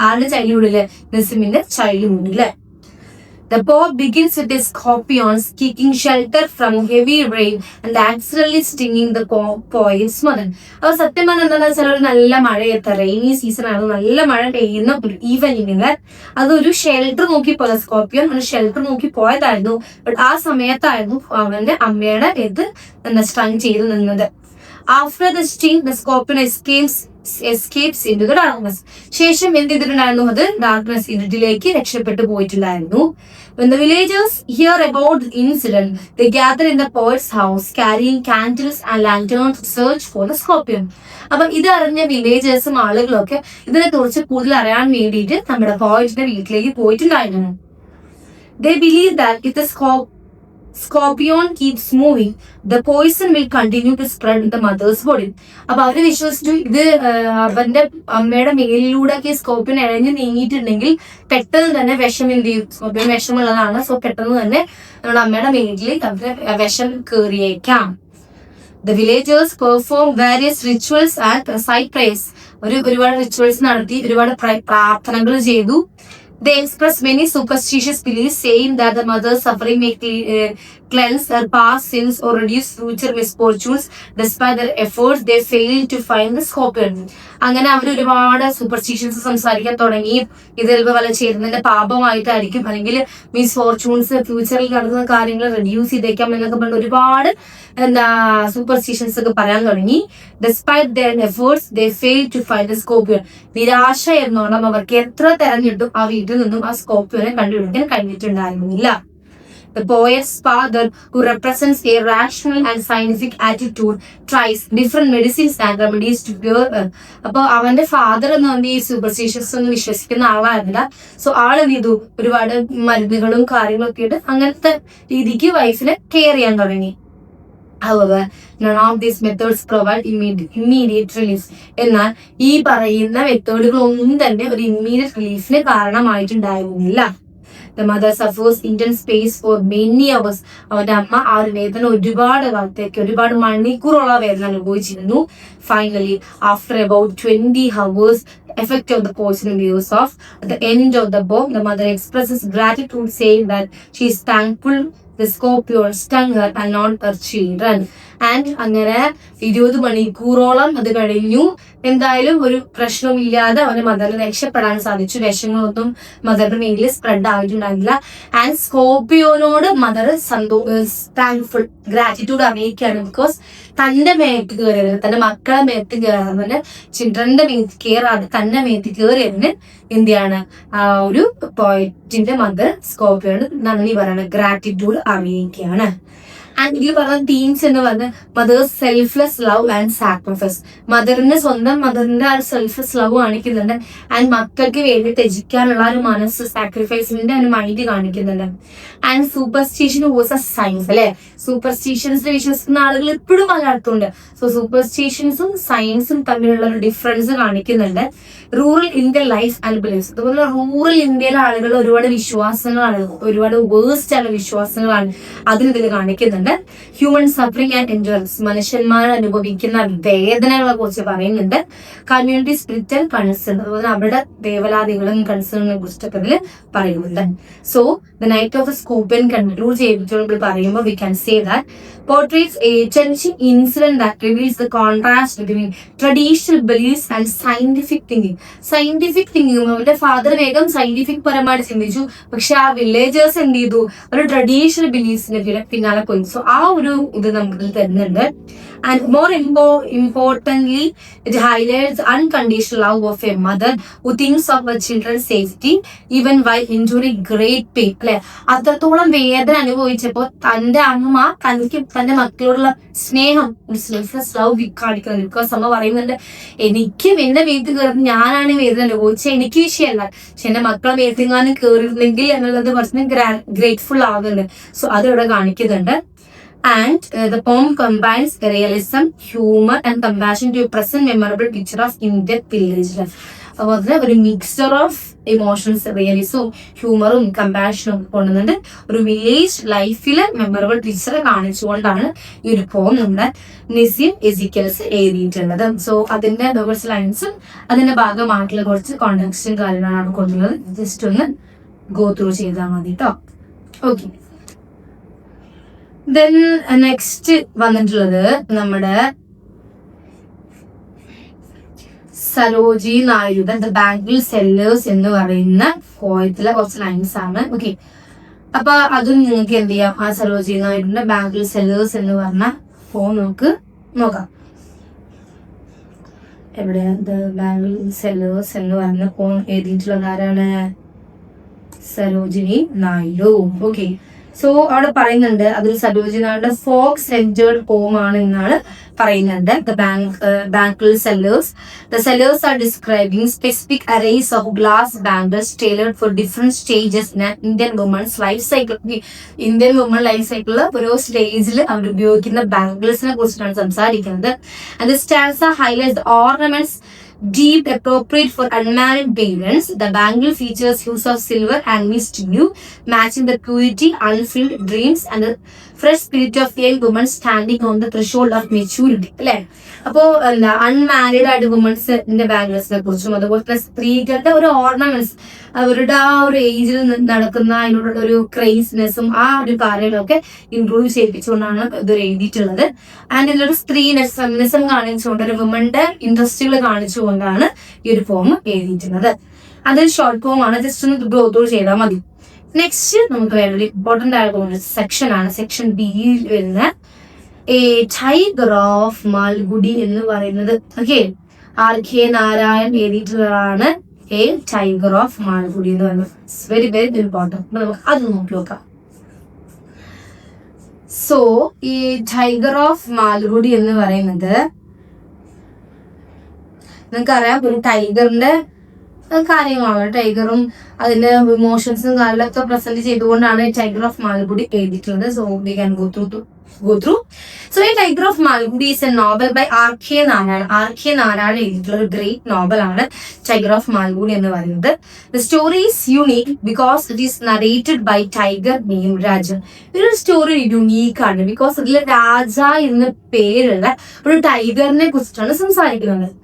ആരുടെ ചൈൽഡ്ഹുഡില് നസിമിന്റെ ചൈൽഡ്ഹുഡില്. The poem begins with the scorpions seeking shelter from heavy rain and accidentally stinging the poet's mother. അപ്പോൾ സത്യം പറഞ്ഞാൽ എന്താണെന്ന് വെച്ചാൽ ഒരു നല്ല മഴയത്തെ റെയിനി സീസൺ ആണ്, നല്ല മഴ പെയ്യുന്ന ഒരു ഈവനിങ്ങില് അതൊരു ഷെൽട്ടർ നോക്കി പോയ സ്കോർപ്പിയോൺ ഒരു ഷെൽട്ടർ നോക്കി പോയതായിരുന്നു. ബട്ട് ആ സമയത്തായിരുന്നു അവന്റെ അമ്മയുടെ സ്ട്രങ് ചെയ്ത് നിന്നത്. After the sting, the scorpion escapes into the darkness. ശേഷം എന്ത് ചെയ്തിട്ടുണ്ടായിരുന്നു? അത് ഡാർക്ക്നെസ് ഇരുട്ടിലേക്ക് രക്ഷപ്പെട്ടു പോയിട്ടുണ്ടായിരുന്നു. When the villagers hear about the incident, they gather in the poet's house carrying candles and lanterns to search for the scorpion. അപ്പൊ ഇത് അറിഞ്ഞ വില്ലേജേഴ്സും ആളുകളൊക്കെ ഇതിനെ കുറിച്ച് കൂടുതൽ അറിയാൻ വേണ്ടിയിട്ട് നമ്മുടെ പോയറ്റിന്റെ വീട്ടിലേക്ക് പോയിട്ടുണ്ടായിരുന്നു. They believe that if the scorpion keeps moving, the poison will continue to spread in the mother's body. അപ്പൊ അവര് വിശ്വസിച്ചു ഇത് അവന്റെ അമ്മയുടെ മേലിലൂടെ സ്കോർപ്പിയൻ ഇഴഞ്ഞു നീങ്ങിയിട്ടുണ്ടെങ്കിൽ പെട്ടെന്ന് തന്നെ വിഷം എന്ത് ചെയ്യും? സ്കോർപ്പിയൻ വിഷമുള്ളതാണ്. സോ പെട്ടെന്ന് തന്നെ നമ്മുടെ അമ്മയുടെ മേലിൽ അവര് വിഷം കയറിയേക്കാം. The villagers perform various rituals and recite prayers. ഒരുപാട് റിച്വൽസ് നടത്തി, ഒരുപാട് പ്രാർത്ഥനകൾ ചെയ്തു. They express many superstitious beliefs, saying that the mother's suffering may cleanse her past sins or reduce future misfortunes. Despite their efforts, they fail to find the scorpion. അങ്ങനെ അവർ ഒരുപാട് സൂപ്പർസ്റ്റിഷ്യൻസ് സംസാരിക്കാൻ തുടങ്ങി. ഇത് ചിലപ്പോൾ വല്ല ചെയ്യുന്നതിന്റെ പാപമായിട്ടായിരിക്കും, അല്ലെങ്കിൽ മിസ്ഫോർച്യൂൺസ് ഫ്യൂച്ചറിൽ നടക്കുന്ന കാര്യങ്ങൾ റെഡ്യൂസ് ചെയ്തേക്കാം എന്നൊക്കെ പറഞ്ഞ് ഒരുപാട് സൂപ്പർസ്റ്റിഷ്യൻസ് ഒക്കെ പറയാൻ തുടങ്ങി. Despite their efforts, they fail to find the scorpion. നിരാശ എന്നോണം അവർക്ക് എത്ര തെരഞ്ഞിട്ടും ആ വീട്ടിൽ നിന്നും ആ സ്കോർപ്പിയോനെ കണ്ടുപിടിക്കാൻ കഴിഞ്ഞിട്ടുണ്ടായിരുന്നില്ല. The poet's father, who represents a rational and scientific attitude, tries different medicines and remedies to cure her. അപ്പൊ അവന്റെ ഫാദർ എന്ന് പറഞ്ഞ ഈ സൂപ്പർസ്റ്റിഷ്യസ് ഒന്നും വിശ്വസിക്കുന്ന ആളായിരുന്നില്ല. സോ ആള് ചെയ്തു ഒരുപാട് മരുന്നുകളും കാര്യങ്ങളൊക്കെ ഇട്ട് അങ്ങനത്തെ രീതിക്ക് വൈഫിനെ കെയർ ചെയ്യാൻ തുടങ്ങി. However, none of these methods provide immediate relief. എന്നാൽ ഈ പറയുന്ന മെത്തേഡുകളൊന്നും തന്നെ ഒരു immediate റിലീഫിന് കാരണമായിട്ടുണ്ടായിരുന്നില്ല. The mother suffers intense pain for many hours. അവന്റെ അമ്മ ആ ഒരു വേദന ഒരുപാട് കാലത്തേക്ക് ഒരുപാട് മണിക്കൂറോളം വേദന അനുഭവിച്ചിരുന്നു. Finally, after about 20 hours, effect of the poison wears off. At the end of the poem, the mother expresses gratitude, saying that she is thankful the scorpion stung her and not her children. And അങ്ങനെ 20 മണിക്കൂറോളം അത് കഴിഞ്ഞു. എന്തായാലും ഒരു പ്രശ്നമില്ലാതെ അവന് മദറിന് രക്ഷപ്പെടാൻ സാധിച്ചു. വിഷങ്ങളൊന്നും മദറിന്റെ മേലിൽ സ്പ്രെഡ് ആയിട്ടുണ്ടായില്ല. ആൻഡ് സ്കോർപ്പിയോനോട് മദർ താങ്ക്ഫുൾ ഗ്രാറ്റിറ്റ്യൂഡ് അറിയിക്കുകയാണ്. ബിക്കോസ് തന്റെ മേത്ത് കയറിയതിന്, തന്റെ മക്കളെ മേത്ത് കയറാതെ, ചിൽഡ്രന്റെ മേത്ത് കയറാതെ തന്നെ മേത്ത് കയറിയതിന് എന്ത് ചെയ്യാണ് ആ ഒരു പോയിന്റിന്റെ മദർ സ്കോർപ്പിയോട് നന്ദി പറയണം, ഗ്രാറ്റിറ്റ്യൂഡ് അറിയിക്കുകയാണ്. ആൻഡ് ഇതിൽ പറഞ്ഞ തീംസ് എന്ന് പറഞ്ഞ mother's selfless love and sacrifice. സ്വന്തം മദറിന്റെ ആ സെൽഫ്ലെസ് ലവ് കാണിക്കുന്നുണ്ട്. ആൻഡ് മക്കൾക്ക് വേണ്ടി ത്യജിക്കാനുള്ള ഒരു മനസ്സ്, സാക്രിഫൈസിന്റെ ഒരു മൈൻഡ് കാണിക്കുന്നുണ്ട്. And superstition was A science അല്ലെ. സൂപ്പർസ്റ്റിഷൻസിൽ വിശ്വസിക്കുന്ന ആളുകൾ ഇപ്പോഴും പലയിടത്തുണ്ട്. സോ സൂപ്പർസ്റ്റിഷൻസും സയൻസും തമ്മിലുള്ള ഒരു ഡിഫറൻസ് കാണിക്കുന്നുണ്ട്. Rural Indian life and beliefs. അതുപോലെ റൂറൽ ഇന്ത്യയിലെ ആളുകൾ ഒരുപാട് വിശ്വാസങ്ങളാണ്, ഒരുപാട് വേഴ്സ്റ്റ് ആയ വിശ്വാസങ്ങളാണ് അതിനിതിൽ കാണിക്കുന്നുണ്ട്. Human suffering and enjoys. മനുഷ്യന്മാർ അനുഭവിക്കുന്ന വേദനകളെ കുറിച്ച് പറയുന്നുണ്ട്. കമ്മ്യൂണിറ്റി സ്പിരിച്വൽ കൺസേൺ, അതുപോലെ അവരുടെ ദേവലാദികളും കൺസേണിനെ കുറിച്ചൊക്കെ ഇതിൽ പറയുന്നുണ്ട്. So the Night of the scorpion conclude ചെയ്തിട്ട് പറയുമ്പോൾ we can say that portrays a challenging incident that reveals the contrast between traditional beliefs and scientific thinking. Scientific thinking, അവരുടെ ഫാദർ വേഗം സയന്റിഫിക് പരമായിട്ട് ചിന്തിച്ചു. പക്ഷെ ആ വില്ലേജേഴ്സ് എന്ത് ചെയ്തു, ഒരു ട്രഡീഷണൽ ബിലീഫ്സിന്റെ പിന്നാലെ പോയി. സോ ആ ഒരു ഇത് നമുക്ക് തരുന്നുണ്ട്. And more importantly, it highlights unconditional love of a mother who thinks of her children's safety even while enduring great pain. അല്ലെ, അത്രത്തോളം വേദന അനുഭവിച്ചപ്പോൾ തന്റെ അമ്മ തന്റെ മക്കളോടുള്ള സ്നേഹം, സെൽഫ്ലെസ് ലവ് കാണിക്കുന്നത്. ബിക്കോസ് അമ്മ പറയുന്നുണ്ട്, എനിക്കും എന്റെ വീട്ടിൽ കയറുന്ന ഞാനാണ് വേദന അനുഭവിച്ചത്, എനിക്ക് വിഷയമല്ല, പക്ഷെ എന്റെ മക്കളെ വീട്ടിലെങ്ങാനും കയറിയിരുന്നെങ്കിൽ എന്നുള്ളത് കുറച്ച് ഗ്രേറ്റ്ഫുൾ ആകുന്നുണ്ട്. സോ അത് ഇവിടെ കാണിക്കുന്നുണ്ട്. And the poem combines realism, humor and compassion to a present memorable picture of Indian village life. അതുപോലെ ഒരു മിക്സ്ചർ ഓഫ് ഇമോഷൻസ്, റിയലിസവും ഹ്യൂമറും കമ്പാഷനും കൊണ്ടുവന്നിട്ട് ഒരു വില്ലേജ് ലൈഫിലെ മെമ്മറബിൾ പിക്ചറെ കാണിച്ചുകൊണ്ടാണ് ഈ ഒരു പോം നമ്മുടെ നിസിം എസിക്കൽസ് എഴുതിയിട്ടുള്ളത്. സോ അതിന്റെ കുറച്ച് ലൈൻസും അതിന്റെ ഭാഗമായിട്ടുള്ള കുറച്ച് കോണ്ടെക്സ്റ്റും കാര്യങ്ങളാണ് കൊണ്ടുള്ളത്. ജസ്റ്റ് ഒന്ന് ഗോ ത്രൂ ചെയ്താൽ മതി കേട്ടോ. ഓക്കെ, ദെൻ നെക്സ്റ്റ് വന്നിട്ടുള്ളത് നമ്മുടെ സരോജി നായിഡുടെ ദ ബാങ്കിൾ സെല്ലേഴ്സ് എന്ന് പറയുന്ന പോയത്തിലെ കുറച്ച് ലൈൻസ് ആണ്. ഓക്കെ, അപ്പൊ അതും നിങ്ങൾക്ക് എന്ത് ചെയ്യാം, ആ സരോജി നായിഡുന്റെ ബാങ്കിൾ സെല്ലേഴ്സ് എന്ന് പറഞ്ഞ പോം നമുക്ക് നോക്കാം. എവിടെ ദ ബാങ്കിൾ സെല്ലേഴ്സ് എന്ന് പറഞ്ഞ പോം എഴുതിയിട്ടുള്ളത് ആരാണ്? സരോജിനി നായിഡു. ഓക്കെ, സോ അവിടെ പറയുന്നുണ്ട് അതിൽ സരോജിനി നായിഡുടെ ഫോക്ക് സെന്റേർഡ് പോം ആണ് എന്നാണ് പറയുന്നുണ്ട്. The bangle sellers. The sellers are describing specific arrays of glass bangles tailored for different stages in an Indian woman's life cycle. Indian woman life സൈക്കിളിൽ ഓരോ സ്റ്റേജിൽ അവർ ഉപയോഗിക്കുന്ന ബാംഗിൾസിനെ കുറിച്ചിട്ടാണ് സംസാരിക്കുന്നത്. And the stanza highlights the ornaments deemed appropriate for unmarried parents. The bangle features hues of silver and mist blue, matching the purity, unfilled dreams and the fresh spirit of a young woman standing on the threshold of maturity. അല്ലെ, അപ്പോ അൺമാരീഡ് ആയിട്ട് വുമൻസിന്റെ ബാംഗിൾസിനെ കുറിച്ചും അതുപോലെ സ്ത്രീകളുടെ ഒരു ഓർണമെന്റ്സ്, അവരുടെ ആ ഒരു ഏജിൽ നടക്കുന്ന അതിനോടുള്ള ഒരു ക്രേസ്നെസ്സും ആ ഒരു കാര്യങ്ങളൊക്കെ ഇംപ്രൂവ് ചെയ്യിപ്പിച്ചുകൊണ്ടാണ് ഇത് എഴുതിയിട്ടുള്ളത്. ആൻഡ് ഇതിലൊരു സ്ത്രീനെസ്, ഫെമിനിസം കാണിച്ചുകൊണ്ട് ഒരു വുമന്റെ ഇൻട്രസ്റ്റുകൾ കാണിച്ചുകൊണ്ടാണ് ഈ ഒരു ഫോം എഴുതിയിട്ടുള്ളത്. അതൊരു ഷോർട്ട് ഫോം ആണ്, ജസ്റ്റ് ഒന്ന് ഗോ ത്രൂ ചെയ്താൽ മതി. നെക്സ്റ്റ് നമുക്ക് വേണ്ട ഇമ്പോർട്ടന്റ് ആയിട്ടുള്ള സെക്ഷൻ ആണ് സെക്ഷൻ ബിയിൽ വരുന്ന എ ടൈഗർ ഓഫ് മാൽഗുഡി എന്ന് പറയുന്നത്. ഓക്കെ, RK നാരായൺ എഴുതിയിട്ടുള്ളതാണ് എ ടൈഗർ ഓഫ് മാൽഗുഡി എന്ന് പറയുന്നത്. It's very very important. നമുക്ക് അത് നോക്കി നോക്കാം. സോ ഈ ടൈഗർ ഓഫ് മാൽഗുഡി എന്ന് പറയുന്നത് നിങ്ങൾക്കറിയാം, ഒരു ടൈഗറിന്റെ കാര്യങ്ങളാണ്. ടൈഗറും അതിന്റെ ഇമോഷൻസും കാര്യങ്ങളൊക്കെ പ്രസന്റ് ചെയ്തുകൊണ്ടാണ് ടൈഗർ ഓഫ് മാൽഗുഡി എഴുതിയിട്ടുള്ളത്. So we can go through. So a Tiger of Malgudi is a novel by RK Narayan. RK Narayan എഴുതിയിട്ടുള്ള ഒരു ഗ്രേറ്റ് നോവൽ ആണ് ടൈഗർ ഓഫ് മാൽഗുഡി എന്ന് പറയുന്നത്. The story is unique because it is narrated by tiger named രാജ. ഒരു സ്റ്റോറി യുണീക്ക് ആണ് ബിക്കോസ് ഇതിൽ രാജ എന്ന പേരുള്ള ഒരു ടൈഗറിനെ കുറിച്ചിട്ടാണ് സംസാരിക്കുന്നത്.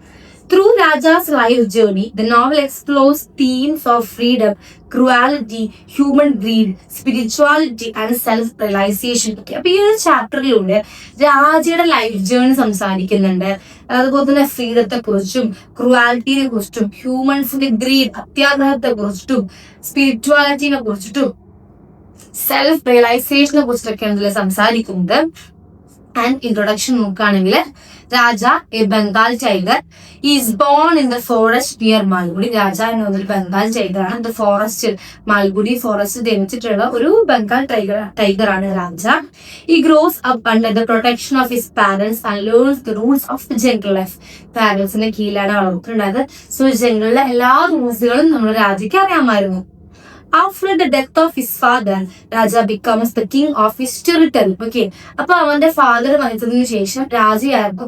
Through Raja's life journey, the novel explores themes of freedom, cruelty, human greed, spirituality and self-realization. അപ്പൊ ഈ ഒരു ചാപ്റ്ററിലൂടെ രാജയുടെ ലൈഫ് ജേർണി സംസാരിക്കുന്നുണ്ട്. അതുപോലെ തന്നെ ഫ്രീഡത്തെ കുറിച്ചും ക്രുവാലിറ്റിനെ കുറിച്ചിട്ടും ഹ്യൂമൻസിന്റെ ഗ്രീഡ്, അത്യാഗ്രഹത്തെ കുറിച്ചിട്ടും സ്പിരിച്വാലിറ്റിനെ കുറിച്ചിട്ടും സെൽഫ് റിയലൈസേഷനെ കുറിച്ചിട്ടൊക്കെയാണ് ഇതിൽ സംസാരിക്കുന്നത്. ആൻഡ് ഇൻട്രൊഡക്ഷൻ നോക്കുകയാണെങ്കിൽ, Raja a Bengal tiger is born in the forest near Malgudi. Raja എന്ന് പറഞ്ഞൊരു ബംഗാൾ ടൈഗറാണ്. ദ ഫോറസ്റ്റ്, മാൽഗുഡി ഫോറസ്റ്റ് ജനിച്ചിട്ടുള്ള ഒരു ബംഗാൾ ടൈഗറാണ് Raja. He grows up under the protection of his parents and learns the rules of the jungle life. പാരന്റ്സിന്റെ കീഴിലാണ് വളർത്തിട്ടുണ്ടായത്. സോ ജംഗിളിലെ എല്ലാ റൂൾസുകളും നമ്മുടെ രാജയ്ക്ക് അറിയാമായിരുന്നു. After the death of his father, Raja becomes the king of his territory. Okay, അപ്പൊ അവന്റെ ഫാദർ മരിച്ചതിനു ശേഷം രാജയായിരുന്നു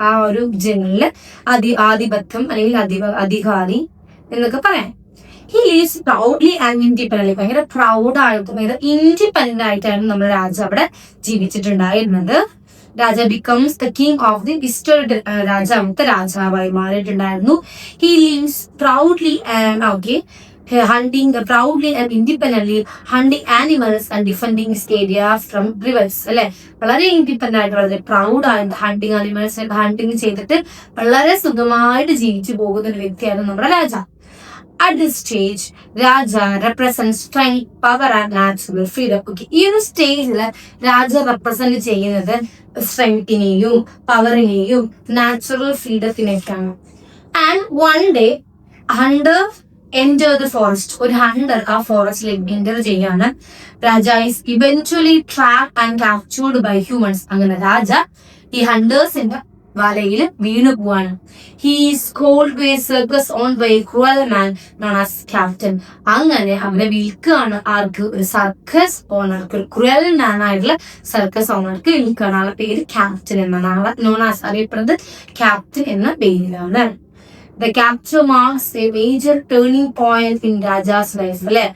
ആ ഒരു ജംഗിളിലെ ആധിപത്യം അല്ലെങ്കിൽ അധികാരി എന്നൊക്കെ പറയാം. He lives proudly and independently. ഭയങ്കര പ്രൗഡ് ആയിട്ടും ഭയങ്കര ഇൻഡിപെൻഡന്റ് ആയിട്ടാണ് നമ്മുടെ രാജ അവിടെ ജീവിച്ചിട്ടുണ്ടായിരുന്നത്. Raja becomes the king of the history. രാജാവത്തെ രാജാവായി മാറിയിട്ടുണ്ടായിരുന്നു. He lives proudly and hunting proudly and independently, hunting animals and defending his area from rivers. അല്ലെ, വളരെ ഇൻഡിപെൻഡന്റ് ആയിട്ട് വളരെ പ്രൗഡ് ആയിട്ട് ഹണ്ടിങ് ആനിമൽസ് ഹണ്ടിങ് ചെയ്തിട്ട് വളരെ സുഖമായിട്ട് ജീവിച്ചു പോകുന്ന ഒരു വ്യക്തിയാണ് നമ്മുടെ രാജ. At this stage, Raja represents strength, power and natural freedom. Okay. ഈ ഒരു സ്റ്റേജിൽ രാജ റെപ്രസെന്റ് ചെയ്യുന്നത് സ്ട്രെങ്തിനെയും പവറിനെയും നാച്ചുറൽ ഫ്രീഡത്തിനേക്കാണ്. And one day hunter enter the forest. ഒരു ഹണ്ടർ ആ ഫോറസ്റ്റിലേക്ക് എൻറ്റർ ചെയ്യാണ്. Raja is eventually trapped and captured by humans. അങ്ങനെ രാജ ഈ ഹണ്ടേഴ്സിന്റെ വലയിൽ വീണു പോവാണ്. He's called by circus on by cruel man known as captain. അങ്ങനെ അവരെ വിൽക്കുകയാണ്. ആർക്ക്? ഒരു സർക്കസ് ഓണർക്ക്, ഒരു ക്രൂവൽ മാൻ ആയിട്ടുള്ള സർക്കസ് ഓണർക്ക് വിൽക്കുകയാണ്. ആളുടെ പേര് ക്യാപ്റ്റൻ എന്നാണ്. ആളെ നോൺ ആസ് അറിയപ്പെടുന്നത് ക്യാപ്റ്റൻ എന്ന പേരിലാണ്. The capture marks a major turning point in Rajas life. അല്ലെ,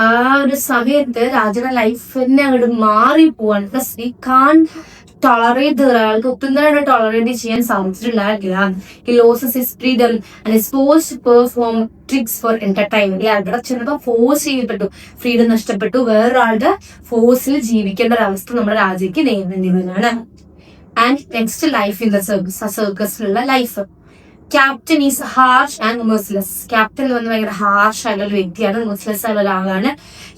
ആ ഒരു സമയത്ത് രാജയുടെ ലൈഫ് തന്നെ അങ്ങോട്ട് മാറിപ്പോവാണ്. ബിക്കോസ് വി കാൺ ടോളറേറ്റ് ഒരാൾക്ക് ഒട്ടും തന്നെ ടോളറേറ്റ് ചെയ്യാൻ സാധിച്ചിട്ടുണ്ടായിരുന്നില്ല. He loses his freedom and is forced to perform tricks for entertainment. അവിടെ ചിലപ്പോൾ ഫോഴ്സ് ചെയ്യപ്പെട്ടു, ഫ്രീഡം നഷ്ടപ്പെട്ടു, വേറൊരാളുടെ ഫോഴ്സിൽ ജീവിക്കേണ്ട ഒരവസ്ഥ നമ്മുടെ രാജയ്ക്ക് നേരിടേണ്ടി വരുന്നതാണ്. And next life in the circus. ആ സർക്കസിലുള്ള life. Captain is harsh and merciless. Captain എന്ന് പറഞ്ഞാൽ ഭയങ്കര ഹാർഷ് ആയിട്ടുള്ള ഒരു വ്യക്തിയാണ്, മെർസിലെസ് ആയിട്ടുള്ള ഒരാളാണ്.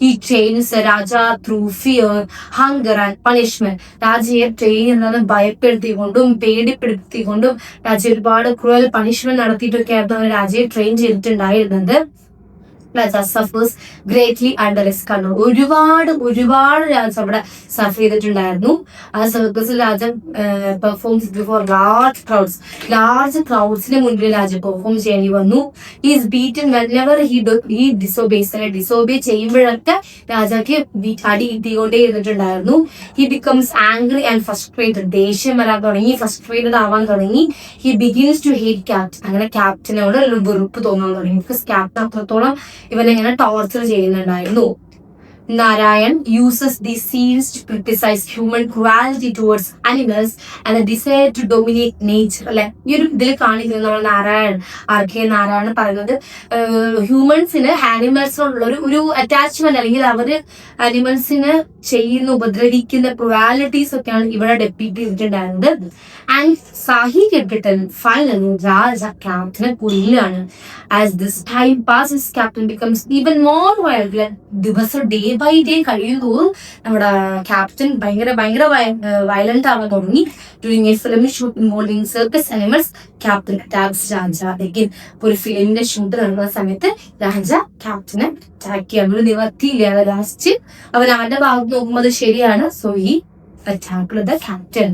He trains Raja through fear, hunger and punishment. രാജയെ ട്രെയിൻ എന്നത് ഭയപ്പെടുത്തിക്കൊണ്ടും പേടിപ്പെടുത്തിക്കൊണ്ടും രാജ ഒരുപാട് ക്രൂവൽ പണിഷ്മെന്റ് നടത്തിയിട്ടൊക്കെയായിരുന്നു രാജയെ ട്രെയിൻ ചെയ്തിട്ടുണ്ടായിരുന്നത്. Raja suffers greatly under his control. ഒരുപാട് രാജ അവിടെ സഫർ ചെയ്തിട്ടുണ്ടായിരുന്നു. ആ സർക്കസിൽ രാജ പെർഫോംസ് ബിഫോർ ലാർജ് ക്രൗഡ്സിന് മുൻപിൽ രാജ പെർഫോം ചെയ്യേണ്ടി വന്നു. Is beaten whenever he disobeys. Disobey ചെയ്യുമ്പോഴൊക്കെ രാജാക്ക് അടി കിട്ടിക്കൊണ്ടേ ഇരുന്നിട്ടുണ്ടായിരുന്നു. He becomes angry and frustrated. ദേഷ്യം വരാൻ തുടങ്ങി, ഫ്രസ്ട്രേറ്റഡ് ആവാൻ തുടങ്ങി. He begins to hate captain. അങ്ങനെ ക്യാപ്റ്റനോട് ഒരു വെറുപ്പ് തോന്നാൻ തുടങ്ങി. ബിക്കോസ് ക്യാപ്റ്റൻ അത്രത്തോളം ഇവനെങ്ങനെ ടോർച്ചർ ചെയ്യുന്നുണ്ടായിരുന്നു. Narayan uses these scenes to criticize human cruelty towards animals and the desire to dominate nature. അല്ലെ, ഈ ഒരു ഇതിൽ കാണിക്കുന്നത് നമ്മൾ നാരായണൻ പറയുന്നത് ഹ്യൂമൻസിന് ആനിമൽസിനോടുള്ള ഒരു അറ്റാച്ച്മെന്റ്, അല്ലെങ്കിൽ അവര് ആനിമൽസിന് ഉപദ്രവിക്കുന്ന ക്രുവാലിറ്റീസ് ഒക്കെയാണ് ഇവിടെ ഡെപ്പിക്ട് ചെയ്തിട്ടുണ്ടായിരുന്നത്. ആൻഡ് സാഹി കേട്ടിട്ട് ഫൈനലി രാജ ക്യാപ്റ്റനെ കൊല്ലാണ്. As this time passes, captain becomes even more violent. ദിവസം ഡേ ബൈ ഡേ കഴിയുമ്പോൾ നമ്മുടെ ക്യാപ്റ്റൻ ഭയങ്കര വയലന്റ് ആവാൻ തുടങ്ങി. During a film shoot involving circus animals, captain attacks Raja. Again ഒരു ഫിലിമിന്റെ ഷൂട്ട് നടക്കുന്ന സമയത്ത് രാജ ക്യാപ്റ്റനെ അറ്റാക്ക് ചെയ്യാൻ ഒരു നിവർത്തിയില്ല. ലാസ്റ്റ് അവന്റെ ഭാഗത്ത് നോക്കുമ്പോൾ അത് ശരിയാണ്. സോ ഈ attacked the captain.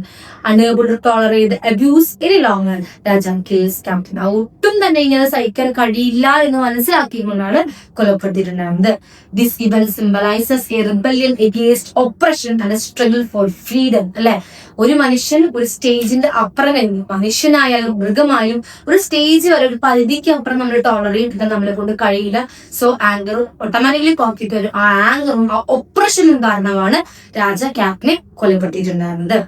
Unable to tolerate the abuse any longer, Raja kills captain. ഒട്ടും തന്നെ ഇങ്ങനെ സഹിക്കാൻ കഴിയില്ല എന്ന് മനസ്സിലാക്കിക്കൊണ്ടാണ് കൊലപ്പെടുത്തിയിട്ടുണ്ടായിരുന്നത്. This event symbolizes a rebellion against oppression and a struggle for freedom. അല്ലെ, ഒരു മനുഷ്യൻ ഒരു സ്റ്റേജിന്റെ അപ്പുറം കഴിഞ്ഞു, മനുഷ്യനായാലും മൃഗമായാലും ഒരു സ്റ്റേജ് വരെ, ഒരു പരിധിക്ക് അപ്പുറം നമ്മൾ ടോളറേറ്റ് ചെയ്താൽ നമ്മളെ കൊണ്ട് കഴിയില്ല. സോ ആങ്കർ ഓട്ടോമാറ്റിക്കലി കോപ്പിട്ട് വരും. ആ ആങ്കറും ആ ഒപ്രഷനും കാരണമാണ് രാജ ക്യാപ്റ്റനെ കൊലപ്പെടുത്തിയിട്ടുണ്ടായിരുന്നത്.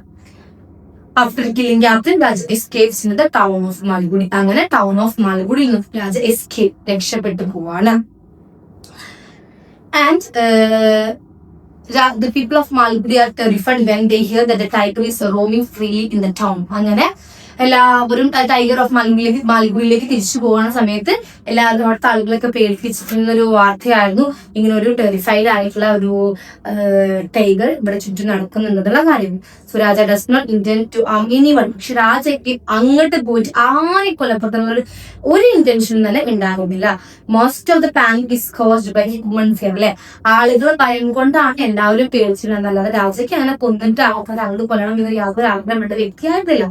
After killing captain, Raja escapes in the town of Malgudi. അങ്ങനെ ടൗൺ ഓഫ് മാൽഗുഡിയിൽ നിന്ന് രാജ രക്ഷപ്പെട്ടു പോവാണ്. And the people of Malgudi are terrified when they hear that the tiger is roaming freely in the town. അങ്ങനെ എല്ലാവരും ടൈഗർ ഓഫ് മാൽഗുഡിയിലേക്ക് തിരിച്ചു പോകുന്ന സമയത്ത് എല്ലാവരും അവിടുത്തെ ആളുകളൊക്കെ പേടിപ്പിച്ചിട്ടുള്ളൊരു വാർത്തയായിരുന്നു ഇങ്ങനെ ഒരു ടെറിഫൈഡ് ആയിട്ടുള്ള ഒരു ടൈഗർ ഇവിടെ ചുറ്റും നടക്കുന്നുണ്ടെന്നുള്ള കാര്യം. So Raja does not intend to anyone. പക്ഷെ രാജയ്ക്ക് അങ്ങോട്ട് പോയിട്ട് ആരെ കൊലപ്പെടുത്തുന്ന ഒരു ഇന്റൻഷൻ തന്നെ ഉണ്ടാകുന്നില്ല. Most of the panic is caused by human fear. അല്ലെ, ആളുകൾ ഭയം കൊണ്ടാണ് എല്ലാവരും പേടിച്ചിട്ടുണ്ടെന്നല്ലാതെ രാജയ്ക്ക് അങ്ങനെ കൊന്നിട്ട് ആൾക്കാർ കൊല്ലണം എന്നൊരു യാതൊരു ആഗ്രഹമുള്ള വ്യക്തിയായിട്ടില്ല.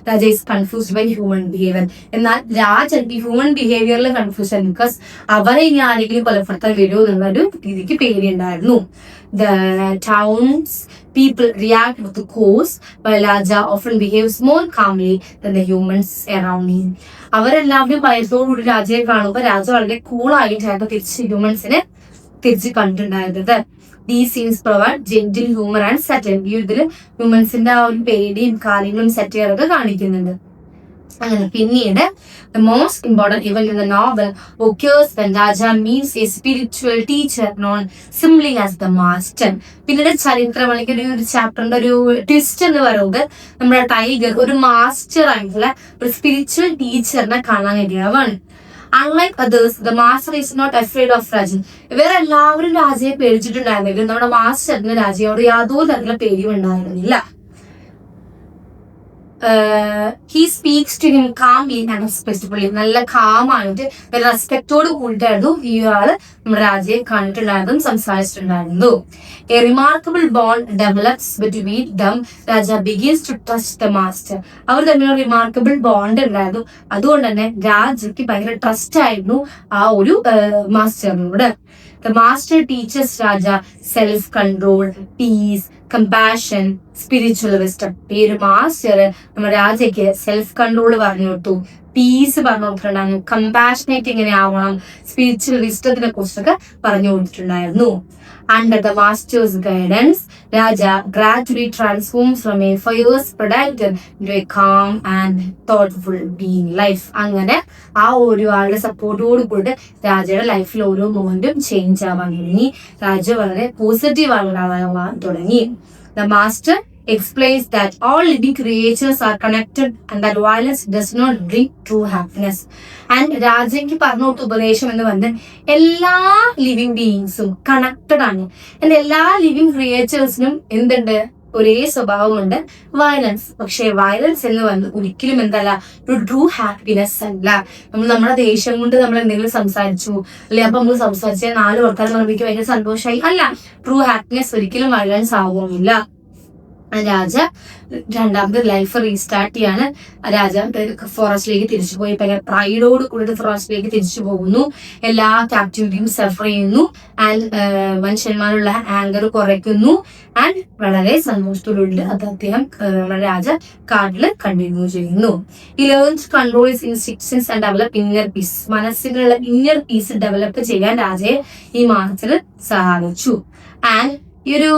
Raja is confused by human behaviour. എന്നാൽ രാജയ്ക്ക് ഹ്യൂമൻ ബിഹേവിയറിൽ കൺഫ്യൂഷൻ, ബിക്കോസ് അവരെ ഇനി ആരെങ്കിലും കൊലപ്പെടുത്താൻ വരുമോ എന്നുള്ളൊരു രീതിക്ക് പേടിയുണ്ടായിരുന്നു. The town's people react with the course, while Raja often behaves more calmly than the humans around him. അവരെല്ലാവരും ഭയത്തോടുകൂടി രാജയെ കാണുമ്പോൾ രാജ വളരെ കൂളായിട്ടായിരുന്നു ഹ്യൂമൻസിനെ തിരിച്ച് കണ്ടിട്ടുണ്ടായിരുന്നത്. These scenes provide gentle humor and satire. ഈ ഇതിൽ ഹ്യൂമൻസിന്റെ ആ ഒരു പേടിയും കാര്യങ്ങളും സെറ്റയറൊക്കെ കാണിക്കുന്നുണ്ട്. അങ്ങനെ പിന്നീട് the most important event in the novel occurs when Raja meets a spiritual teacher known simply as the master. പിന്നീട് ചരിത്രം അല്ലെങ്കിൽ ഒരു ചാപ്റ്ററിന്റെ ഒരു ട്വിസ്റ്റ് എന്ന് പറയുന്നത് നമ്മുടെ ടൈഗർ ഒരു മാസ്റ്റർ ആയിട്ടുള്ള ഒരു സ്പിരിച്വൽ ടീച്ചറിനെ കാണാൻ ഇടയാവാണ്. Unlike others, the master is not afraid of Rajan. ഇവരെല്ലാവരും രാജയെ പേടിച്ചിട്ടുണ്ടായിരുന്നെങ്കിലും നമ്മുടെ മാസ്റ്ററിന് രാജയോട് യാതൊരു തരത്തിലുള്ള പേടിയും ഉണ്ടായിരുന്നില്ല. He speaks to him calmly and respectfully. നല്ല കാമായിട്ട് റെസ്പെക്റ്റോട് കൂടിയിട്ടായിരുന്നു ഇയാള് നമ്മുടെ രാജയെ കണ്ടിട്ടുണ്ടായിരുന്നതും സംസാരിച്ചിട്ടുണ്ടായിരുന്നു. A remarkable bond develops between them. Raja begins to trust the master. അവർ തമ്മിൽ റിമാർക്കബിൾ ബോണ്ട് ഉണ്ടായിരുന്നു. അതുകൊണ്ട് തന്നെ രാജയ്ക്ക് ഭയങ്കര ട്രസ്റ്റ് ആയിരുന്നു ആ ഒരു മാസ്റ്ററിനോട്. The master teaches Raja self-control, peace, compassion, spiritual wisdom. ഈ ഒരു മാസ്റ്റർ നമ്മുടെ രാജയ്ക്ക് സെൽഫ് കൺട്രോൾ പറഞ്ഞു കൊടുത്തു, പീസ് പറഞ്ഞു കൊടുത്തിട്ടുണ്ടായിരുന്നു, കമ്പാഷനേറ്റ് എങ്ങനെ ആവണം, സ്പിരിച്വൽ വിസ്ഡത്തിനെ കുറിച്ചൊക്കെ പറഞ്ഞു കൊടുത്തിട്ടുണ്ടായിരുന്നു. Under the master's guidance, Raja gradually transforms from a fierce predator into a calm and thoughtful being life. അങ്ങനെ ആ ഒരു ആളുടെ സപ്പോർട്ടോട് കൂടി രാജയുടെ ലൈഫിൽ ഓരോ മൊമെന്റും ചേഞ്ച് ആവാൻ തുടങ്ങി. രാജ വളരെ പോസിറ്റീവ് ആവാൻ തുടങ്ങി. The master explains that all living creatures are connected and that violence does not bring true happiness. And രാജയ്ക്ക് പറഞ്ഞു കൊടുത്ത ഉപദേശം എന്ന് പറഞ്ഞാൽ എല്ലാ ലിവിങ് ബീയിങ്സും കണക്റ്റഡ് ആണ്. ആൻഡ് എല്ലാ ലിവിങ് ക്രിയേച്ചേഴ്സിനും എന്തുണ്ട്, ഒരേ സ്വഭാവമുണ്ട്, വയലൻസ്. പക്ഷെ വയലൻസ് എന്ന് പറഞ്ഞാൽ ഒരിക്കലും എന്തല്ല, ഒരു ട്രൂ ഹാപ്പിനെസ് അല്ല. നമ്മുടെ ദേഷ്യം കൊണ്ട് നമ്മൾ എന്തെങ്കിലും സംസാരിച്ചു അല്ലെ, അപ്പൊ നമ്മൾ സംസാരിച്ച 4 വർത്താനം നമുക്ക് ഭയങ്കര സന്തോഷമായി അല്ല. ട്രൂ ഹാപ്പിനെസ് ഒരിക്കലും വയലൻസ് ആവുകയില്ല. രാജ രണ്ടാമത് ലൈഫ് റീസ്റ്റാർട്ട് ചെയ്യാണ്. രാജ ഫോറസ്റ്റിലേക്ക് തിരിച്ചു പോയി ഭയങ്കര പ്രൈഡോട് കൂടിയിട്ട് ഫോറസ്റ്റിലേക്ക് തിരിച്ചു പോകുന്നു. എല്ലാ ക്യാപ്റ്റിവിറ്റിയും സഫർ ചെയ്യുന്നു. ആൻഡ് മനുഷ്യന്മാരുള്ള ആങ്കർ കുറയ്ക്കുന്നു. ആൻഡ് വളരെ സന്തോഷത്തോടുകൂടി അത് അദ്ദേഹം രാജ കാട്ടിൽ കണ്ടിന്യൂ ചെയ്യുന്നു. He learns control his instructions and develop inner peace. മനസ്സിലുള്ള ഇന്നർ പീസ് ഡെവലപ്പ് ചെയ്യാൻ രാജയെ ഈ മാസ്റ്റർ സഹായിച്ചു. ആൻഡ് ഈ ഒരു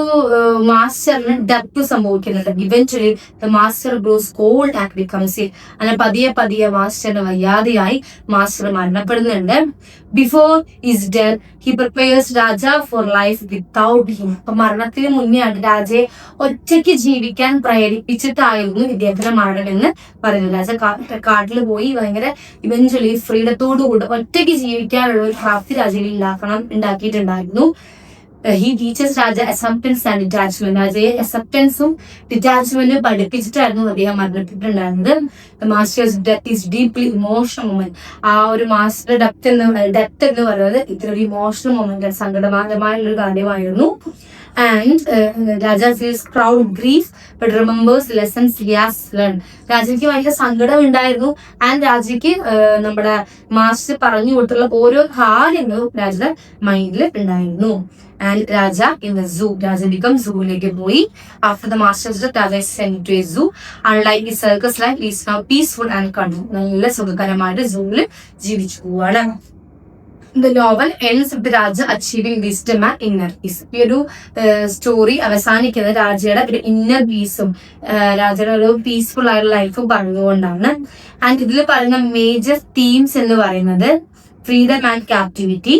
മാസ്റ്ററിന് ഡെപ്ത് സംഭവിക്കുന്നുണ്ട്. Eventually the master grows cold and becomes ill. അങ്ങനെ പതിയെ മാസ്റ്ററിന് വയ്യാതെയായി മാസ്റ്റർ മരണപ്പെടുന്നുണ്ട്. Before his death he prepares Raja for life without him. അപ്പൊ മരണത്തിന് മുന്നേ രാജയെ ഒറ്റയ്ക്ക് ജീവിക്കാൻ പ്രേരിപ്പിച്ചിട്ടായിരുന്നു ഇദ്ദേഹത്തിന്റെ മരണമെന്ന് പറയുന്നത്. രാജ കാട്ടിൽ പോയി ഭയങ്കര ഇവൻച്വലി ഫ്രീഡത്തോടുകൂടി ഒറ്റയ്ക്ക് ജീവിക്കാനുള്ള ഒരു പ്രാപ്തി രാജയിൽ ഉണ്ടാക്കിയിട്ടുണ്ടായിരുന്നു. He teaches Raja acceptance and detachment. രാജയെ അക്സെപ്റ്റൻസും ഡിറ്റാച്ച്മെന്റും പഠിപ്പിച്ചിട്ടായിരുന്നു അദ്ദേഹം മരണപ്പെട്ടിട്ടുണ്ടായിരുന്നത്. The master's death is deeply emotional moment. ആ ഒരു മാസ്റ്റർ ഡെത്ത് എന്ന് പറയുന്നത് ഇതൊരു ഇമോഷണൽ മൊമെന്റ്, സങ്കടമാനമായുള്ള ഒരു കാര്യമായിരുന്നു. And Raja feels proud grief but remembers lessons he has learned. രാജയ്ക്ക് ഭയങ്കര സങ്കടം ഉണ്ടായിരുന്നു. ആൻഡ് രാജയ്ക്ക് നമ്മുടെ മാസ്റ്റർ പറഞ്ഞു കൊടുത്തുള്ള ഓരോ കാര്യങ്ങളും രാജയുടെ മൈൻഡിൽ ഉണ്ടായിരുന്നു. And Raja in the zoo. Raja becomes zooയിലേക്ക് പോയി. After the master's death, Raja is sent to a zoo. Unlike his circus life, he is now peaceful and content. നല്ല സുഖകരമായിട്ട് സൂവിൽ ജീവിച്ചു പോവാണ്. The novel ends with Raja achieving wisdom and inner peace. ഈ ഒരു സ്റ്റോറി അവസാനിക്കുന്നത് രാജയുടെ ഒരു ഇന്നർ പീസും രാജയുടെ ഒരു പീസ്ഫുൾ ആയിട്ടുള്ള ലൈഫും പറഞ്ഞുകൊണ്ടാണ്. ആൻഡ് ഇതിൽ പറയുന്ന മേജർ തീംസ് എന്ന് പറയുന്നത് ഫ്രീഡം ആൻഡ് ക്യാപ്റ്റിവിറ്റി,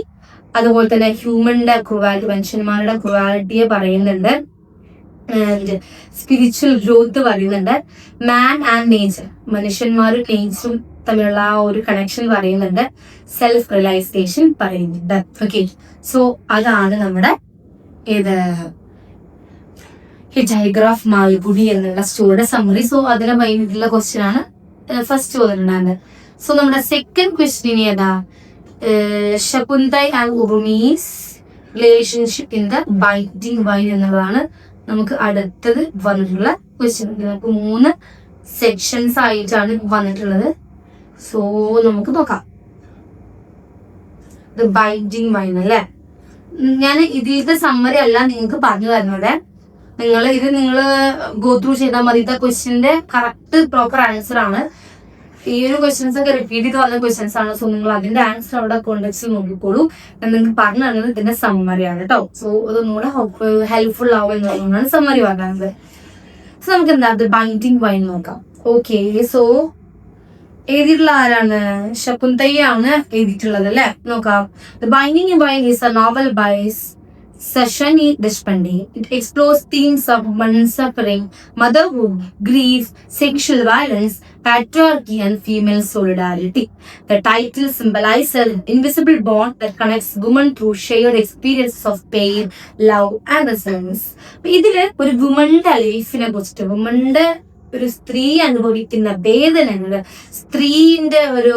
അതുപോലെ തന്നെ ഹ്യൂമന്റെ ക്രുവാലിറ്റി, മനുഷ്യന്മാരുടെ ക്രുവാലിറ്റിയെ പറയുന്നുണ്ട്. ആൻഡ് സ്പിരിച്വൽ ഗ്രോത്ത് പറയുന്നുണ്ട്. മാൻ ആൻഡ് നേച്ചർ, മനുഷ്യന്മാരും നേച്ചറും തമ്മിലുള്ള ആ ഒരു കണക്ഷൻ പറയുന്നുണ്ട്. സെൽഫ് റിയലൈസേഷൻ പറയുന്നുണ്ട്. ഓക്കെ, സോ അതാണ് നമ്മുടെ ഡയഗ്രാഫ് മാൽഗുഡി എന്നുള്ള സ്റ്റോറിയുടെ സമ്മറി. സോ അതിനെ മൈൻഡിലുള്ള ക്വസ്റ്റ്യൻ ആണ് ഫസ്റ്റ് വന്നിട്ടുണ്ടായിരുന്നത്. സോ നമ്മുടെ സെക്കൻഡ് ക്വസ്റ്റ്യൻ ഏതാ? Shakuntala and Urmi's relationship in the Binding Vine എന്നുള്ളതാണ് നമുക്ക് അടുത്തത് വന്നിട്ടുള്ള ക്വസ്റ്റ്യൻ. നമുക്ക് 3 സെക്ഷൻസ് ആയിട്ടാണ് വന്നിട്ടുള്ളത്. സോ നമുക്ക് നോക്കാം. ദ ബൈറ്റിംഗ് വൈൻ അല്ലേ, ഞാൻ ഇതിന്റെ സമ്മറി അല്ല നിങ്ങൾക്ക് പറഞ്ഞു തരുന്നത്. നിങ്ങൾ ഗോ ത്രൂ ചെയ്താൽ മതി. ദ ക്വസ്റ്റ്യന്റെ കറക്റ്റ് പ്രോപ്പർ ആൻസർ ആണ്. ഈ ഒരു ക്വസ്റ്റ്യൻസ് ഒക്കെ റിപ്പീറ്റ് ചെയ്ത് വന്ന ക്വസ്റ്റ്യൻസ് ആണ്. സോ നിങ്ങൾ അതിന്റെ ആൻസർ അവിടെ കോണ്ടെക്സ്റ്റിൽ നോക്കിക്കോളൂ. നിങ്ങൾക്ക് പറഞ്ഞു തരുന്നത് ഇതിന്റെ സമ്മറിയാണ് കേട്ടോ. സോ അതൊന്നുകൂടെ ഹെൽപ്ഫുൾ ആവും എന്നുള്ളതാണ് സമ്മറി പറയുന്നത്. സോ നമുക്ക് എന്താ ബൈൻഡിങ് വൈൻ നോക്കാം. ഓക്കെ, സോ എഴുതിയിട്ടുള്ള ആരാണ്? ശകുന്തയാണ് എഴുതിയിട്ടുള്ളത് അല്ലെ. നോക്കാം. The binding vine is a novel by Sashani Deshpande. It explores themes of women's suffering, motherhood, grief, sexual violence, patriarchy, and female solidarity. The title symbolizes an invisible bond that connects women through shared experiences of pain, love, and resilience. ഇതില് ഒരു വുമന്റെ ലൈഫിനെ കുറിച്ചിട്ട് വുമന്റെ ഒരു സ്ത്രീ അനുഭവിക്കുന്ന വേദനകള്, സ്ത്രീന്റെ ഒരു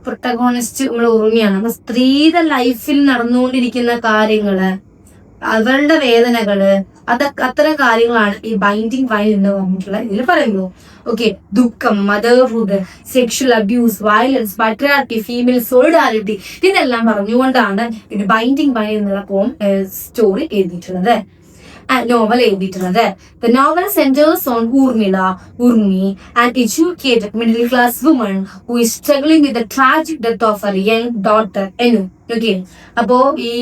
പ്രൊട്ടഗോണിസ്റ്റ് നമ്മൾ ഉറുമിയാണ്. അപ്പൊ സ്ത്രീയുടെ ലൈഫിൽ നടന്നുകൊണ്ടിരിക്കുന്ന കാര്യങ്ങള്, അവളുടെ വേദനകള്, അത്തരം കാര്യങ്ങളാണ് ഈ ബൈൻഡിങ് വൈൽ എന്ന് പറഞ്ഞിട്ടുള്ള ഇതിൽ പറയുന്നു. ഓക്കെ, ദുഃഖം, motherhood, sexual abuse, violence, patriarchy, female solidarity, ഇതെല്ലാം പറഞ്ഞുകൊണ്ടാണ് ഇത് ബൈൻഡിങ് വൈൽ എന്നുള്ള സ്റ്റോറി എഴുതിയിട്ടുള്ളത്, നോവൽ എഴുതിയിട്ടുള്ളത്. The novel centers on Urmi, an educated middle-class woman who is struggling with the tragic death of her young daughter, Enu. Okay, അപ്പോ ഈ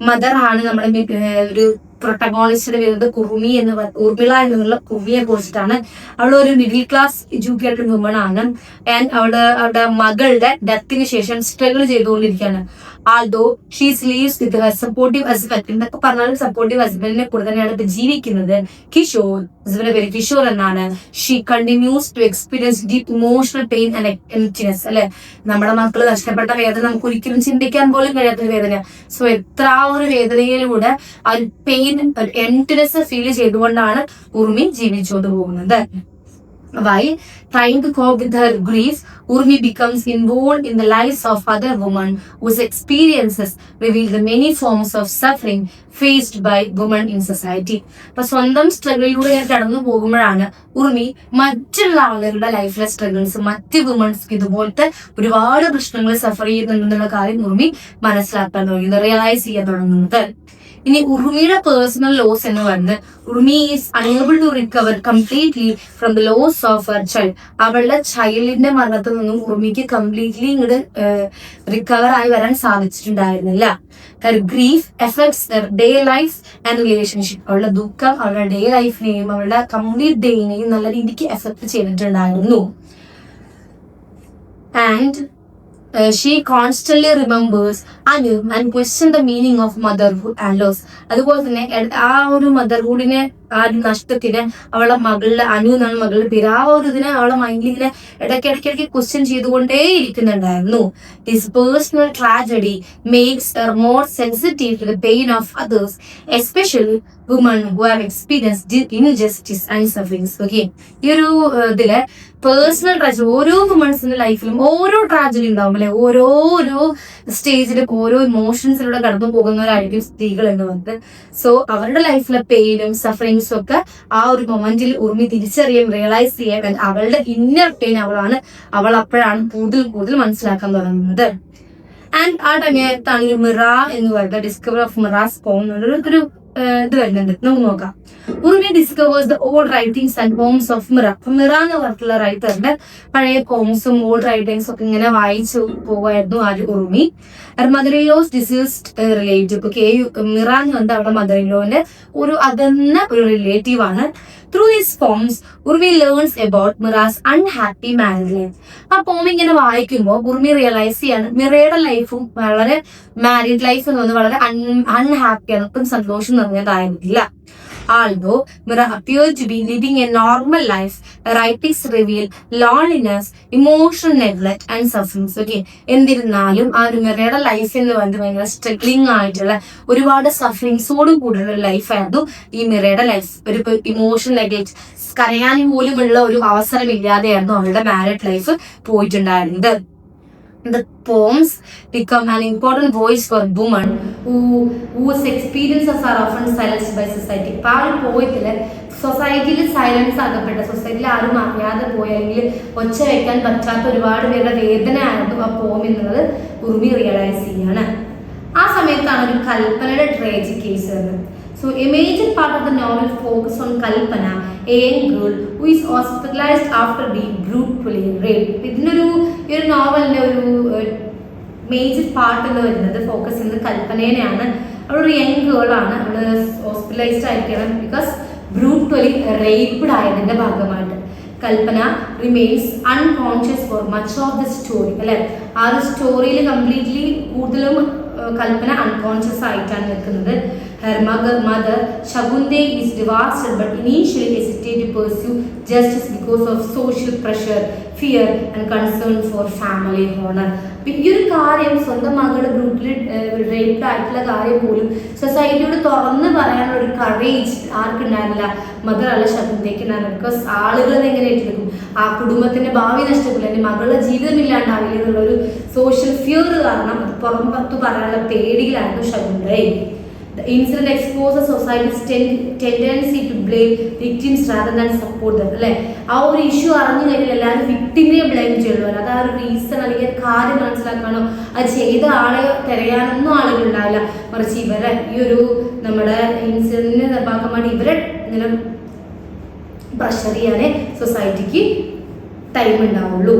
മദർ ആണ് നമ്മുടെ ഒരു പ്രൊട്ടഗോണിസ്റ്റിന്റെ വരുന്നത് കുറുമി ഉർമിള എന്നുള്ള കുറുമിയെ കുറിച്ചിട്ടാണ്. അവളൊരു മിഡിൽ ക്ലാസ് എഡ്യൂക്കേറ്റഡ് വുമൺ ആണ്. ആൻഡ് അവളുടെ മകളുടെ ഡെത്തിന് ശേഷം സ്ട്രഗിൾ ചെയ്തുകൊണ്ടിരിക്കുകയാണ്. ആൾദോ ഷീസ് ലീവ്സ് വിത്ത് ഹർ സപ്പോർട്ടീവ് ഹസ്ബൻഡ്, എന്നൊക്കെ പറഞ്ഞാലും സപ്പോർട്ടീവ് ഹസ്ബൻഡിനെ കൂടെ തന്നെയാണ് ഇപ്പൊ ജീവിക്കുന്നത്. കിഷോർ, ഹസ്ബൻഡിന്റെ പേര് കിഷോർ എന്നാണ്. She continues to experience deep emotional pain and emptiness. അല്ലെ, നമ്മുടെ മക്കള് നഷ്ടപ്പെട്ട വേദന നമുക്ക് ഒരിക്കലും ചിന്തിക്കാൻ പോലും കഴിയാത്ത വേദന. സോ എത്ര ഒരു വേദനയിലൂടെ ആ ഒരു പെയിൻ, ഒരു എംപ്റ്റിനെസ് ഫീൽ ചെയ്തുകൊണ്ടാണ് ഉർമി ജീവിച്ചുകൊണ്ട് പോകുന്നത്. While trying to cope with her grief, Urmi becomes involved in the lives of other women whose experiences reveal the many forms of suffering faced by women in society. അപ്പൊ സ്വന്തം സ്ട്രഗിളിലൂടെ കടന്നു പോകുമ്പോഴാണ് ഉർമി മറ്റുള്ള ആളുകളുടെ ലൈഫിലെ സ്ട്രഗിൾസ്, മറ്റ് വുമൺസ് ഇതുപോലത്തെ ഒരുപാട് പ്രശ്നങ്ങൾ സഫർ ചെയ്യുന്നുണ്ടെന്നുള്ള കാര്യം ഉർമി മനസ്സിലാക്കാൻ തുടങ്ങുന്നത്, റിയലൈസ് ചെയ്യാൻ തുടങ്ങുന്നത്. ഇനി ഉർമിയുടെ പേഴ്സണൽ ലോസ് എന്ന് പറയുന്നത്, Urmi is unable to recover completely from the loss of her child. അവളുടെ ചൈൽഡിന്റെ മരണത്തിൽ നിന്നും ഉർമിക്ക് കംപ്ലീറ്റ്ലി ഇങ്ങോട്ട് റിക്കവർ ആയി വരാൻ സാധിച്ചിട്ടുണ്ടായിരുന്നില്ല. Her grief effects her day life and relationship. അവളുടെ ദുഃഖം അവളുടെ ഡേ ലൈഫിനെയും അവളുടെ കംപ്ലീറ്റ് ഡേയിനെയും നല്ല രീതിക്ക് എഫക്ട് ചെയ്തിട്ടുണ്ടായിരുന്നു. And she constantly remembers Anu and questions the meaning of motherhood and loss. അതുപോലെ തന്നെ ആ ഒരു മദർഹുഡിനെ, ആ ഒരു നഷ്ടത്തിന് അവളുടെ മകളുടെ അനു എന്നാണ് മകളുടെ പേര്, ആ ഒരു ഇതിനെ അവളുടെ മൈൻഡിൽ ഇങ്ങനെ ഇടയ്ക്കിടയ്ക്ക് ക്വസ്റ്റ്യൻ ചെയ്തുകൊണ്ടേ ഇരിക്കുന്നുണ്ടായിരുന്നു. This personal tragedy makes her more sensitive to the pain of others, especially women who have experienced injustice and sufferings. Okay, ഈ ഒരു ഇതില് പേഴ്സണൽ ട്രാജഡി, ഓരോ വുമൺസിന്റെ ലൈഫിലും ഓരോ ട്രാജഡി ഉണ്ടാവും അല്ലെ, ഓരോ സ്റ്റേജിലും ഓരോ ഇമോഷൻസിലൂടെ കടന്നു പോകുന്നവരായിരിക്കും സ്ത്രീകൾ എന്ന് പറഞ്ഞത്. സോ അവരുടെ ലൈഫിലെ പെയിനും സഫറിങ്സും ഒക്കെ ആ ഒരു മൊമെന്റിൽ ഉർമി തിരിച്ചറിയാൻ, റിയലൈസ് ചെയ്യാൻ, അവളുടെ ഇന്നർ പെയിൻ അവൾ അപ്പോഴാണ് കൂടുതൽ മനസ്സിലാക്കാൻ തുടങ്ങുന്നത്. ആൻഡ് ആ ടൈമിലാണ് മിറ എന്ന് പറയുന്നത്, ഡിസ്കവർ ഓഫ് മിറാസ് പോം ഒരു ഇത് വരുന്നുണ്ട്, നമുക്ക് നോക്കാം. Urmi discovers the old writings and poems of Mira. അപ്പൊ മിറ എന്ന് പറഞ്ഞിട്ടുള്ള റൈറ്ററിന്റെ പഴയ പോംസും ഓൾഡ് റൈറ്റിംഗ്സും ഒക്കെ ഇങ്ങനെ വായിച്ചു പോവായിരുന്നു ആദ്യം Urmi. Mother in law's deceased relative. Okay, Mira എന്ന് പറഞ്ഞാൽ അവരുടെ മദർ-ഇൻ-ലോന്റെ ഒരു അകന്ന ഒരു റിലേറ്റീവ് ആണ്. Through his poems, Urmi learns about Mira's unhappy married life. ആ പോം ഇങ്ങനെ വായിക്കുമ്പോൾ ഉർമി റിയലൈസ് ചെയ്യാണ് മിറയുടെ ലൈഫും വളരെ മാരീഡ് ലൈഫ് എന്ന് പറഞ്ഞാൽ വളരെ അൺഹാപ്പിയാണ്, ഒട്ടും സന്തോഷം നിറഞ്ഞതായിരുന്നില്ല. Although Mira appeared to be living a normal life, writings reveal loneliness, emotional neglect and sufferings. Okay, എന്നിരുന്നാലും ആ ഒരു മിറയുടെ ലൈഫ് എന്ന് പറഞ്ഞത് ഭയങ്കര സ്ട്രഗ്ലിംഗ് ആയിട്ടുള്ള ഒരുപാട് സഫറിങ്സോട് കൂടിയുള്ള ലൈഫായിരുന്നു ഈ മിറയുടെ ലൈഫ്. ഒരു ഇമോഷണൽ നെഗ്ലക്ട്, കരയാൻ പോലുമുള്ള ഒരു അവസരമില്ലാതെയായിരുന്നു അവരുടെ മാരീഡ് ലൈഫ് പോയിട്ടുണ്ടായിരുന്നത്. The poems become an important voice for women whose experiences are often silenced by society. ഇപ്പൊ ആ ഒരു പോയത്തില് സൊസൈറ്റിയിൽ സൈലൻസ് ആകപ്പെട്ട, സൊസൈറ്റിയിൽ ആരും അറിയാതെ പോയ അല്ലെങ്കിൽ ഒച്ച വയ്ക്കാൻ പറ്റാത്ത ഒരുപാട് പേരുടെ വേദന ആയിരുന്നു ആ പോം എന്നുള്ളത് ഉർമി റിയലൈസ് ചെയ്യാണ്. ആ സമയത്താണ് ഒരു കൽപ്പനയുടെ ട്രേജിക് കേസ് വരുന്നത്. So a major part of the novel focuses on Kalpana, a young girl who is hospitalized after being brutally raped. ഇതിനൊരു നോവലിന്റെ ഒരു മേജർ പാർട്ട് എന്ന് വരുന്നത് ഫോക്കസ് ചെയ്യുന്നത് കൽപ്പനേനെയാണ്. അവളൊരു യങ് ഗേൾ ആണ്, അവള് ഹോസ്പിറ്റലൈസ്ഡ് ആയിരിക്കണം ബിക്കോസ് ബ്രൂട്ടലി റേപ്ഡ് ആയതിന്റെ ഭാഗമായിട്ട്. Kalpana remains unconscious for much of the story. അല്ലെ, ആ ഒരു സ്റ്റോറിയിൽ കംപ്ലീറ്റ്ലി കൂടുതലും കൽപ്പന അൺകോൺഷ്യസ് ആയിട്ടാണ് നിൽക്കുന്നത്. Her mother Shagunde is devastated but initially hesitated to pursue justice because of social pressure, fear and concern for family honor. ഈ ഒരു കാര്യം സ്വന്തം മകളുടെ ബ്രൂട്ടലി റേപ്ഡ് ആയിട്ടുള്ള കാര്യം പോലും സൊസൈറ്റിയോട് തുറന്ന് പറയാനുള്ള ഒരു കറേജ് ആർക്കുണ്ടായിരുന്നില്ല, മദർ അല്ല ശകുന്തയ്ക്ക് ഉണ്ടായിരുന്നു. ബിക്കോസ് ആളുകൾ എങ്ങനെ ഏറ്റെടുക്കും, ആ കുടുംബത്തിന്റെ ഭാവി നഷ്ടപ്പെടില്ല, എൻ്റെ മകളുടെ ജീവിതം ഇല്ലാണ്ടാവില്ല എന്നുള്ളൊരു സോഷ്യൽ ഫിയർ കാരണം പുറം പത്തു പറയാനുള്ള പേടിയിലായിരുന്നു ശകുന്തയെ. The incident exposes society's tendency to blame victims rather than support them. അല്ലെ, ആ ഒരു ഇഷ്യൂ അറിഞ്ഞു കഴിഞ്ഞാൽ എല്ലാവരും വിക്ടിമിനെ ബ്ലെയിം ചെയ്യുള്ളൂ. അത് ആ ഒരു റീസൺ അല്ലെങ്കിൽ കാര്യം മനസ്സിലാക്കാനോ അത് ചെയ്ത ആളെ തിരയാനൊന്നും ആളുകൾ ഉണ്ടാവില്ല. മറിച്ച് ഇവരെ ഈ ഒരു നമ്മുടെ ഇൻസിഡന്റിന്റെ ഭാഗമായിട്ട് ഇവരെ ഇങ്ങനെ പ്രഷർ ചെയ്യാനേ സൊസൈറ്റിക്ക് ടൈം ഉണ്ടാവുള്ളൂ.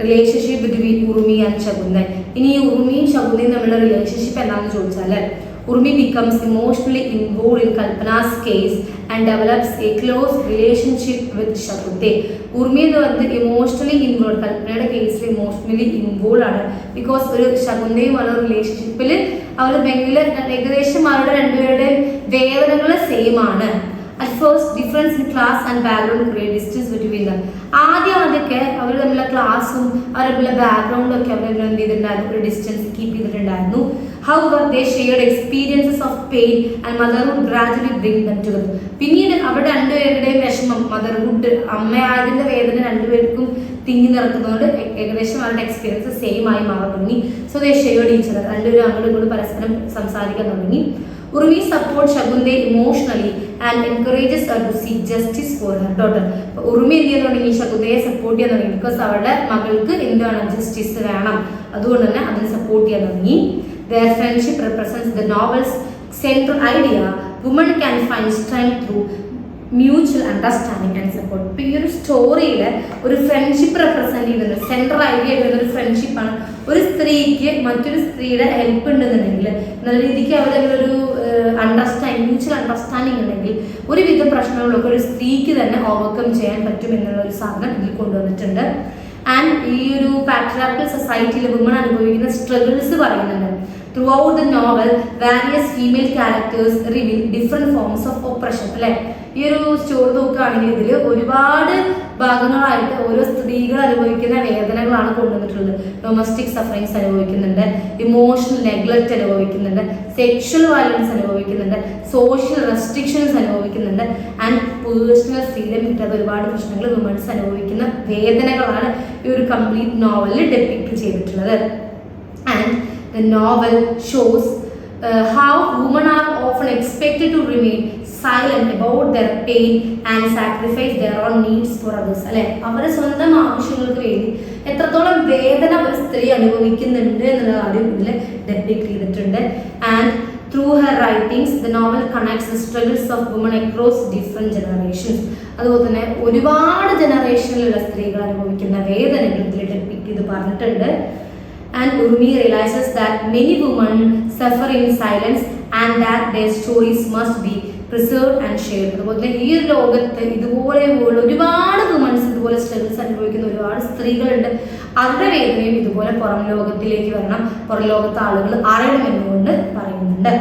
Relationship between Urmi and Shakuntala. ഇനി ഈ ഉറുമിയും ശകുന്തയും തമ്മിലുള്ള റിലേഷൻഷിപ്പ് എന്താണെന്ന് ചോദിച്ചാൽ, Urmi becomes emotionally involved in Kalpana's case and develops a close relationship with Shakunte. Urmi എന്ന് പറഞ്ഞത് ഇമോഷണലി ഇൻവോൾവ്, കൽപ്പനയുടെ കേസിൽ ഇമോഷണലി ഇൻവോൾവ് ആണ്. ബിക്കോസ് ഒരു ശകുന്തയും ഉള്ള റിലേഷൻഷിപ്പിൽ അവർ ബംഗിൽ ഏകദേശം അവരുടെ രണ്ടുപേരുടെയും വേദനകൾ സെയിം ആണ്. At first, difference in class and background create distance between them. ആദ്യമൊക്കെ അവർ തമ്മിലുള്ള ക്ലാസ്സും അവർ തമ്മിലുള്ള ബാക്ക്ഗ്രൗണ്ടും ഒക്കെ അവർ എന്ത് ചെയ്തിട്ടുണ്ടായിരുന്നു, ഒരു ഡിസ്റ്റൻസ് കീപ്പ് ചെയ്തിട്ടുണ്ടായിരുന്നു. However, they shared experiences of pain and motherhood gradually bring them together. പിന്നീട് അവരുടെ രണ്ടുപേരുടെയും വിഷമം, മദർഹുഡ് അമ്മയായതിന്റെ വേദന രണ്ടുപേർക്കും തിങ്ങി നിറക്കുന്നതുകൊണ്ട് ഏകദേശം അവരുടെ എക്സ്പീരിയൻസ് സെയിം ആയി മാറാൻ തുടങ്ങി. So they shared each other. രണ്ടുപേരും അങ്ങോട്ടും ഇങ്ങോട്ടും പരസ്പരം സംസാരിക്കാൻ തുടങ്ങി. Urmi supports Shagunde emotionally and encourages her to seek justice for her daughter. ഉറുമി എന്ത് ചെയ്യാൻ തുടങ്ങി, ശകുന്തയെ സപ്പോർട്ട് ചെയ്യാൻ തുടങ്ങി. ബിക്കോസ് അവരുടെ മകൾക്ക് എന്താണ് ജസ്റ്റിസ് വേണം, അതുകൊണ്ട് തന്നെ അതിനെ സപ്പോർട്ട് ചെയ്യാൻ തുടങ്ങി. Their friendship represents the novel's central idea: women can find strength through mutual understanding and support. ഇപ്പം ഈ ഒരു സ്റ്റോറിയിൽ ഒരു ഫ്രണ്ട്ഷിപ്പ് റെപ്രസെന്റ് ചെയ്യുന്നുണ്ട്. സെൻട്രൽ ഐഡിയ ആയിട്ടുള്ള ഒരു ഫ്രണ്ട്ഷിപ്പാണ്. ഒരു സ്ത്രീക്ക് മറ്റൊരു സ്ത്രീയുടെ ഹെൽപ്പ് ഉണ്ടെന്നുണ്ടെങ്കിൽ, നല്ല രീതിക്ക് അവരൊരു മ്യൂച്വൽ അണ്ടർസ്റ്റാൻഡിങ് ഉണ്ടെങ്കിൽ ഒരുവിധം പ്രശ്നങ്ങളൊക്കെ ഒരു സ്ത്രീക്ക് തന്നെ ഓവർകം ചെയ്യാൻ പറ്റും എന്നുള്ള ഒരു സാധനം ഇതിൽ കൊണ്ടുവന്നിട്ടുണ്ട്. ആൻഡ് ഈ ഒരു പാട്രിയാർക്കൽ സൊസൈറ്റിയിൽ വുമൺ അനുഭവിക്കുന്ന സ്ട്രഗിൾസ് പറയുന്നുണ്ട്. Throughout the novel, various female characters reveal different forms of oppression. അല്ലെ, ഈ ഒരു സ്റ്റോറി നോക്കുകയാണെങ്കിൽ ഇതിൽ ഒരുപാട് ഭാഗങ്ങളായിട്ട് ഓരോ സ്ത്രീകൾ അനുഭവിക്കുന്ന വേദനകളാണ് കൊണ്ടുവന്നിട്ടുള്ളത്. ഡൊമസ്റ്റിക് സഫറിങ്സ് അനുഭവിക്കുന്നുണ്ട്, ഇമോഷണൽ നെഗ്ലക്റ്റ് അനുഭവിക്കുന്നുണ്ട്, സെക്ഷൽ വയലൻസ് അനുഭവിക്കുന്നുണ്ട്, സോഷ്യൽ റെസ്ട്രിക്ഷൻസ് അനുഭവിക്കുന്നുണ്ട്, ആൻഡ് പേഴ്സണൽ ഫ്രീഡം കിട്ടാത്ത ഒരുപാട് പ്രശ്നങ്ങൾ വുമൺസ് അനുഭവിക്കുന്ന വേദനകളാണ് ഈ ഒരു കംപ്ലീറ്റ് നോവലിൽ ഡെപ്പിക്ട് ചെയ്തിട്ടുള്ളത്. And the novel shows how women are often expected to remain silent about their pain and sacrifice their own needs for others. അല്ലെ, അവരുടെ സ്വന്തം ആവശ്യങ്ങൾക്ക് വേണ്ടി എത്രത്തോളം വേദന ഒരു സ്ത്രീ അനുഭവിക്കുന്നുണ്ട് എന്നുള്ള കാര്യം ഇതിൽ ഡെപ്പിക്ട് ചെയ്തിട്ടുണ്ട്. And through her writings the novel connects the struggles of women across different generations. അതുപോലെ തന്നെ ഒരുപാട് ജനറേഷനിലുള്ള സ്ത്രീകൾ അനുഭവിക്കുന്ന വേദനകൾ ഇതിൽ ഡെപ്പിക്ട് ചെയ്ത് പറഞ്ഞിട്ടുണ്ട്. And Urmi realizes that many women suffer in silence and that their stories must be preserved and shared. അതുപോലെ ഈ ഒരു ലോകത്ത് ഇതുപോലെയുള്ള ഒരുപാട് വുമൺസ്, ഇതുപോലെ സ്ട്രഗിൾസ് അനുഭവിക്കുന്ന ഒരുപാട് സ്ത്രീകളുണ്ട്. അവരുടെ വേദനയും ഇതുപോലെ പുറം ലോകത്തിലേക്ക് വരണം, പുറം ലോകത്തെ ആളുകൾ അറിയണമെന്നുകൊണ്ട് പറയുന്നുണ്ട്.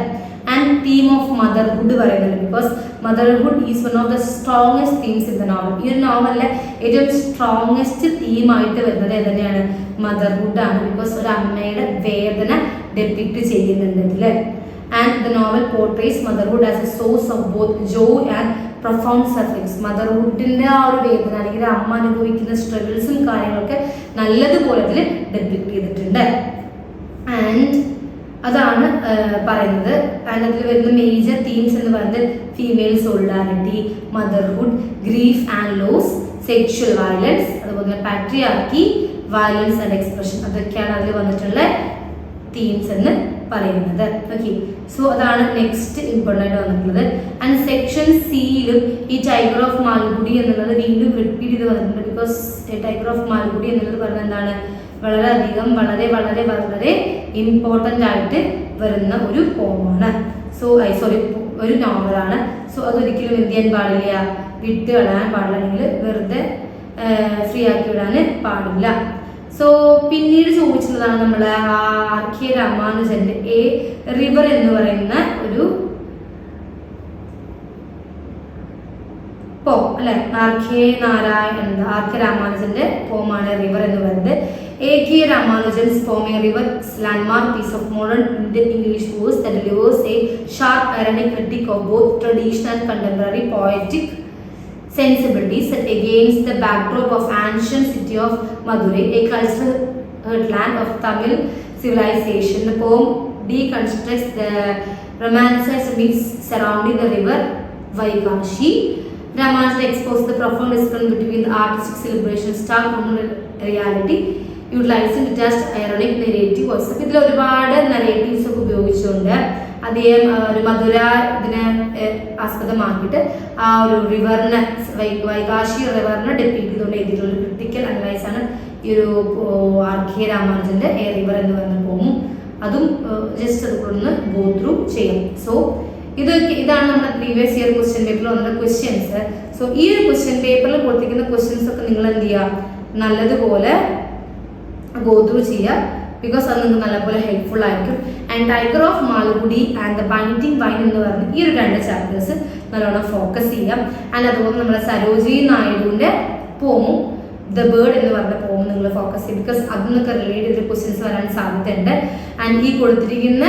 ആൻഡ് തീം ഓഫ് മദർഹുഡ് പറയുന്നുണ്ട്. Because motherhood is one of the strongest themes in the novel. ഈ ഒരു നോവലിലെ ഏറ്റവും സ്ട്രോങ്ങസ്റ്റ് തീമായിട്ട് വരുന്നത് ഏതന്നെയാണ്, മദർഹുഡ് ആണ്. ബിക്കോസ് ഒരു അമ്മയുടെ വേദന ഡെപ്പിക്ട് ചെയ്യുന്നുണ്ട് ഇതിൽ. And the novel portrays motherhood as a source of both joy and profound sufferings. മദർഹുഡിന്റെ ആ ഒരു വേദന അല്ലെങ്കിൽ അമ്മ അനുഭവിക്കുന്ന സ്ട്രഗിൾസും കാര്യങ്ങളൊക്കെ നല്ലതുപോലെ ഇതിൽ ഡെപ്പിക്ട് ചെയ്തിട്ടുണ്ട്. ആൻഡ് അതാണ് പറയുന്നത്. ആൻഡ് അതിൽ വരുന്ന മേജർ തീംസ് എന്ന് പറയുന്നത് female solidarity, motherhood, grief and loss, sexual violence, അതുപോലെ പാട്രിയാർക്കി, വയലൻസ് ആൻഡ് എക്സ്പ്രഷൻ, അതൊക്കെയാണ് അതിൽ വന്നിട്ടുള്ള തീംസ് എന്ന് പറയുന്നത്. ഓക്കെ, സോ അതാണ് നെക്സ്റ്റ് ഇമ്പോർട്ടൻ്റ് ആയിട്ട് വന്നിട്ടുള്ളത്. ആൻഡ് സെക്ഷൻ സിയിലും ഈ ടൈഗർ ഓഫ് മാൽഗുഡി എന്നുള്ളത് വീണ്ടും റിപ്പീറ്റ് ചെയ്ത് വന്നിട്ടുണ്ട്. ബിക്കോസ് ടൈഗർ ഓഫ് മാൽഗുഡി എന്നുള്ളത് പറയുന്നത് എന്താണ്, വളരെയധികം വളരെ വളരെ വളരെ ഇമ്പോർട്ടൻ്റ് ആയിട്ട് വരുന്ന ഒരു പോമാണ്. ഒരു നോവലാണ്. സോ അതൊരിക്കലും എന്ത് ചെയ്യാൻ പാടില്ല, വിട്ട് കളയാൻ പാടില്ല, അല്ലെങ്കിൽ വെറുതെ ഫ്രീ ആക്കി വിടാൻ പാടില്ല. സോ പിന്നീട് ചോദിച്ചതാണ് നമ്മളെ RK രാമാനുജന്റെ എ റിവർ എന്ന് പറയുന്ന ഒരു പോം അല്ലെ, RK രാമാനുജന്റെ പോമാണ് റിവർ എന്ന് പറയുന്നത്. AK Ramanujan's poem A River is landmark piece of modern Indian English verse that delivers a sharp ironic critique of both traditional and contemporary poetic sensibilities set against the backdrop of ancient city of Madurai, a cultural heartland of Tamil civilization. The poem deconstructs the romanticized myths surrounding the river Vaigashi. Ramanujan exposed the profound difference between the artistic celebration and stark human reality, utilizing just ironic narrative also. ഇതിൽ ഒരുപാട് നറേറ്റീവ്സ് ഒക്കെ ഉപയോഗിച്ചുകൊണ്ട് അദ്ദേഹം ഒരു മധുര ഇതിനെ ആസ്പദമാക്കിയിട്ട് ആ ഒരു റിവറിനെ വൈകാശി റിവറിനെ ഡെപ്പിക്ട് ചെയ്തുകൊണ്ട് എഴുതിയിട്ടുള്ള ക്രിട്ടിക്കൽ അനലൈസ് ആണ് ഈ ഒരു RK രാമാനുജന്റെ എ റിവർ എന്ന് പറഞ്ഞ പോമും. അതും ജസ്റ്റ് അതുകൊണ്ടൊന്ന് ഗോ ത്രൂ ചെയ്യാം. സോ ഇതാണ് നമ്മുടെ പ്രീവിയസ് ഇയർ ക്വസ്റ്റ്യൻ പേപ്പറിൽ വന്ന ക്വസ്റ്റ്യൻസ്. സോ ഈ ഒരു ക്വസ്റ്റ്യൻ പേപ്പറിൽ കൊടുത്തിരിക്കുന്ന ക്വസ്റ്റ്യൻസ് ഒക്കെ നിങ്ങൾ എന്ത് ചെയ്യുക, നല്ലതുപോലെ ഗോ ത്രൂ ചെയ്യുക, ബിക്കോസ് അത് നിങ്ങൾക്ക് നല്ലപോലെ ഹെൽപ്ഫുൾ ആയിരിക്കും. And Tiger of Malgudi and the binding Vine എന്ന് പറഞ്ഞ ഈ ഒരു 2 ചാപ്റ്റേഴ്സ് നല്ലോണം ഫോക്കസ് ചെയ്യാം. ആൻഡ് അതുപോലെ നമ്മുടെ സരോജിനി നായിഡുവിൻ്റെ പോമും ദ ബേർഡ് എന്ന് പറഞ്ഞ പോമും നിങ്ങൾ ഫോക്കസ് ചെയ്യും, ബിക്കോസ് അതിനൊക്കെ റിലേറ്റ് ചെയ്ത ക്വസ്റ്റ്യൻസ് വരാൻ സാധ്യതയുണ്ട്. ആൻഡ് ഈ കൊടുത്തിരിക്കുന്ന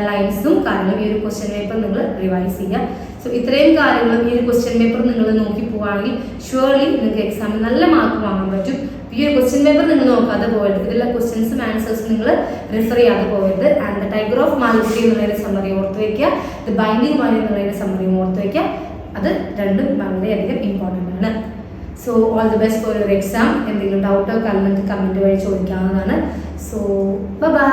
ലൈൻസും കാര്യങ്ങളും ഈ ഒരു ക്വസ്റ്റ്യൻ പേപ്പർ നിങ്ങൾ റിവൈസ് ചെയ്യുക. സോ ഇത്രയും കാര്യങ്ങളും ഈ ഒരു ക്വസ്റ്റ്യൻ പേപ്പർ നിങ്ങൾ നോക്കി പോവുകയാണെങ്കിൽ ഷുവർലി നിങ്ങൾക്ക് എക്സാമിൽ നല്ല മാർക്ക് വാങ്ങാൻ പറ്റും. ഈ ഒരു ക്വസ്റ്റ്യൻ പേപ്പർ നിങ്ങൾ നോക്കാതെ പോകരുത്, ഇതിലുള്ള ക്വസ്റ്റ്യൻസും ആൻസേഴ്സും നിങ്ങൾ റെഫർ ചെയ്യാതെ പോകരുത്. ആൻഡ് ദ ടൈഗർ ഓഫ് മാലഗുഡി എന്നുള്ളതിന്റെ സമ്മറി ഓർത്ത് വയ്ക്കുക, ദ ബൈൻഡിങ് വൈൻ എന്നുള്ളതിന്റെ സമ്മറിയും ഓർത്ത് വയ്ക്കുക. അത് രണ്ടും വളരെയധികം ഇമ്പോർട്ടൻ്റ് ആണ്. So all the best for your exam. എന്തെങ്കിലും ഡൗട്ടോ കാര്യങ്ങൾക്ക് കമൻറ്റ് വഴി ചോദിക്കാവുന്നതാണ്. So by.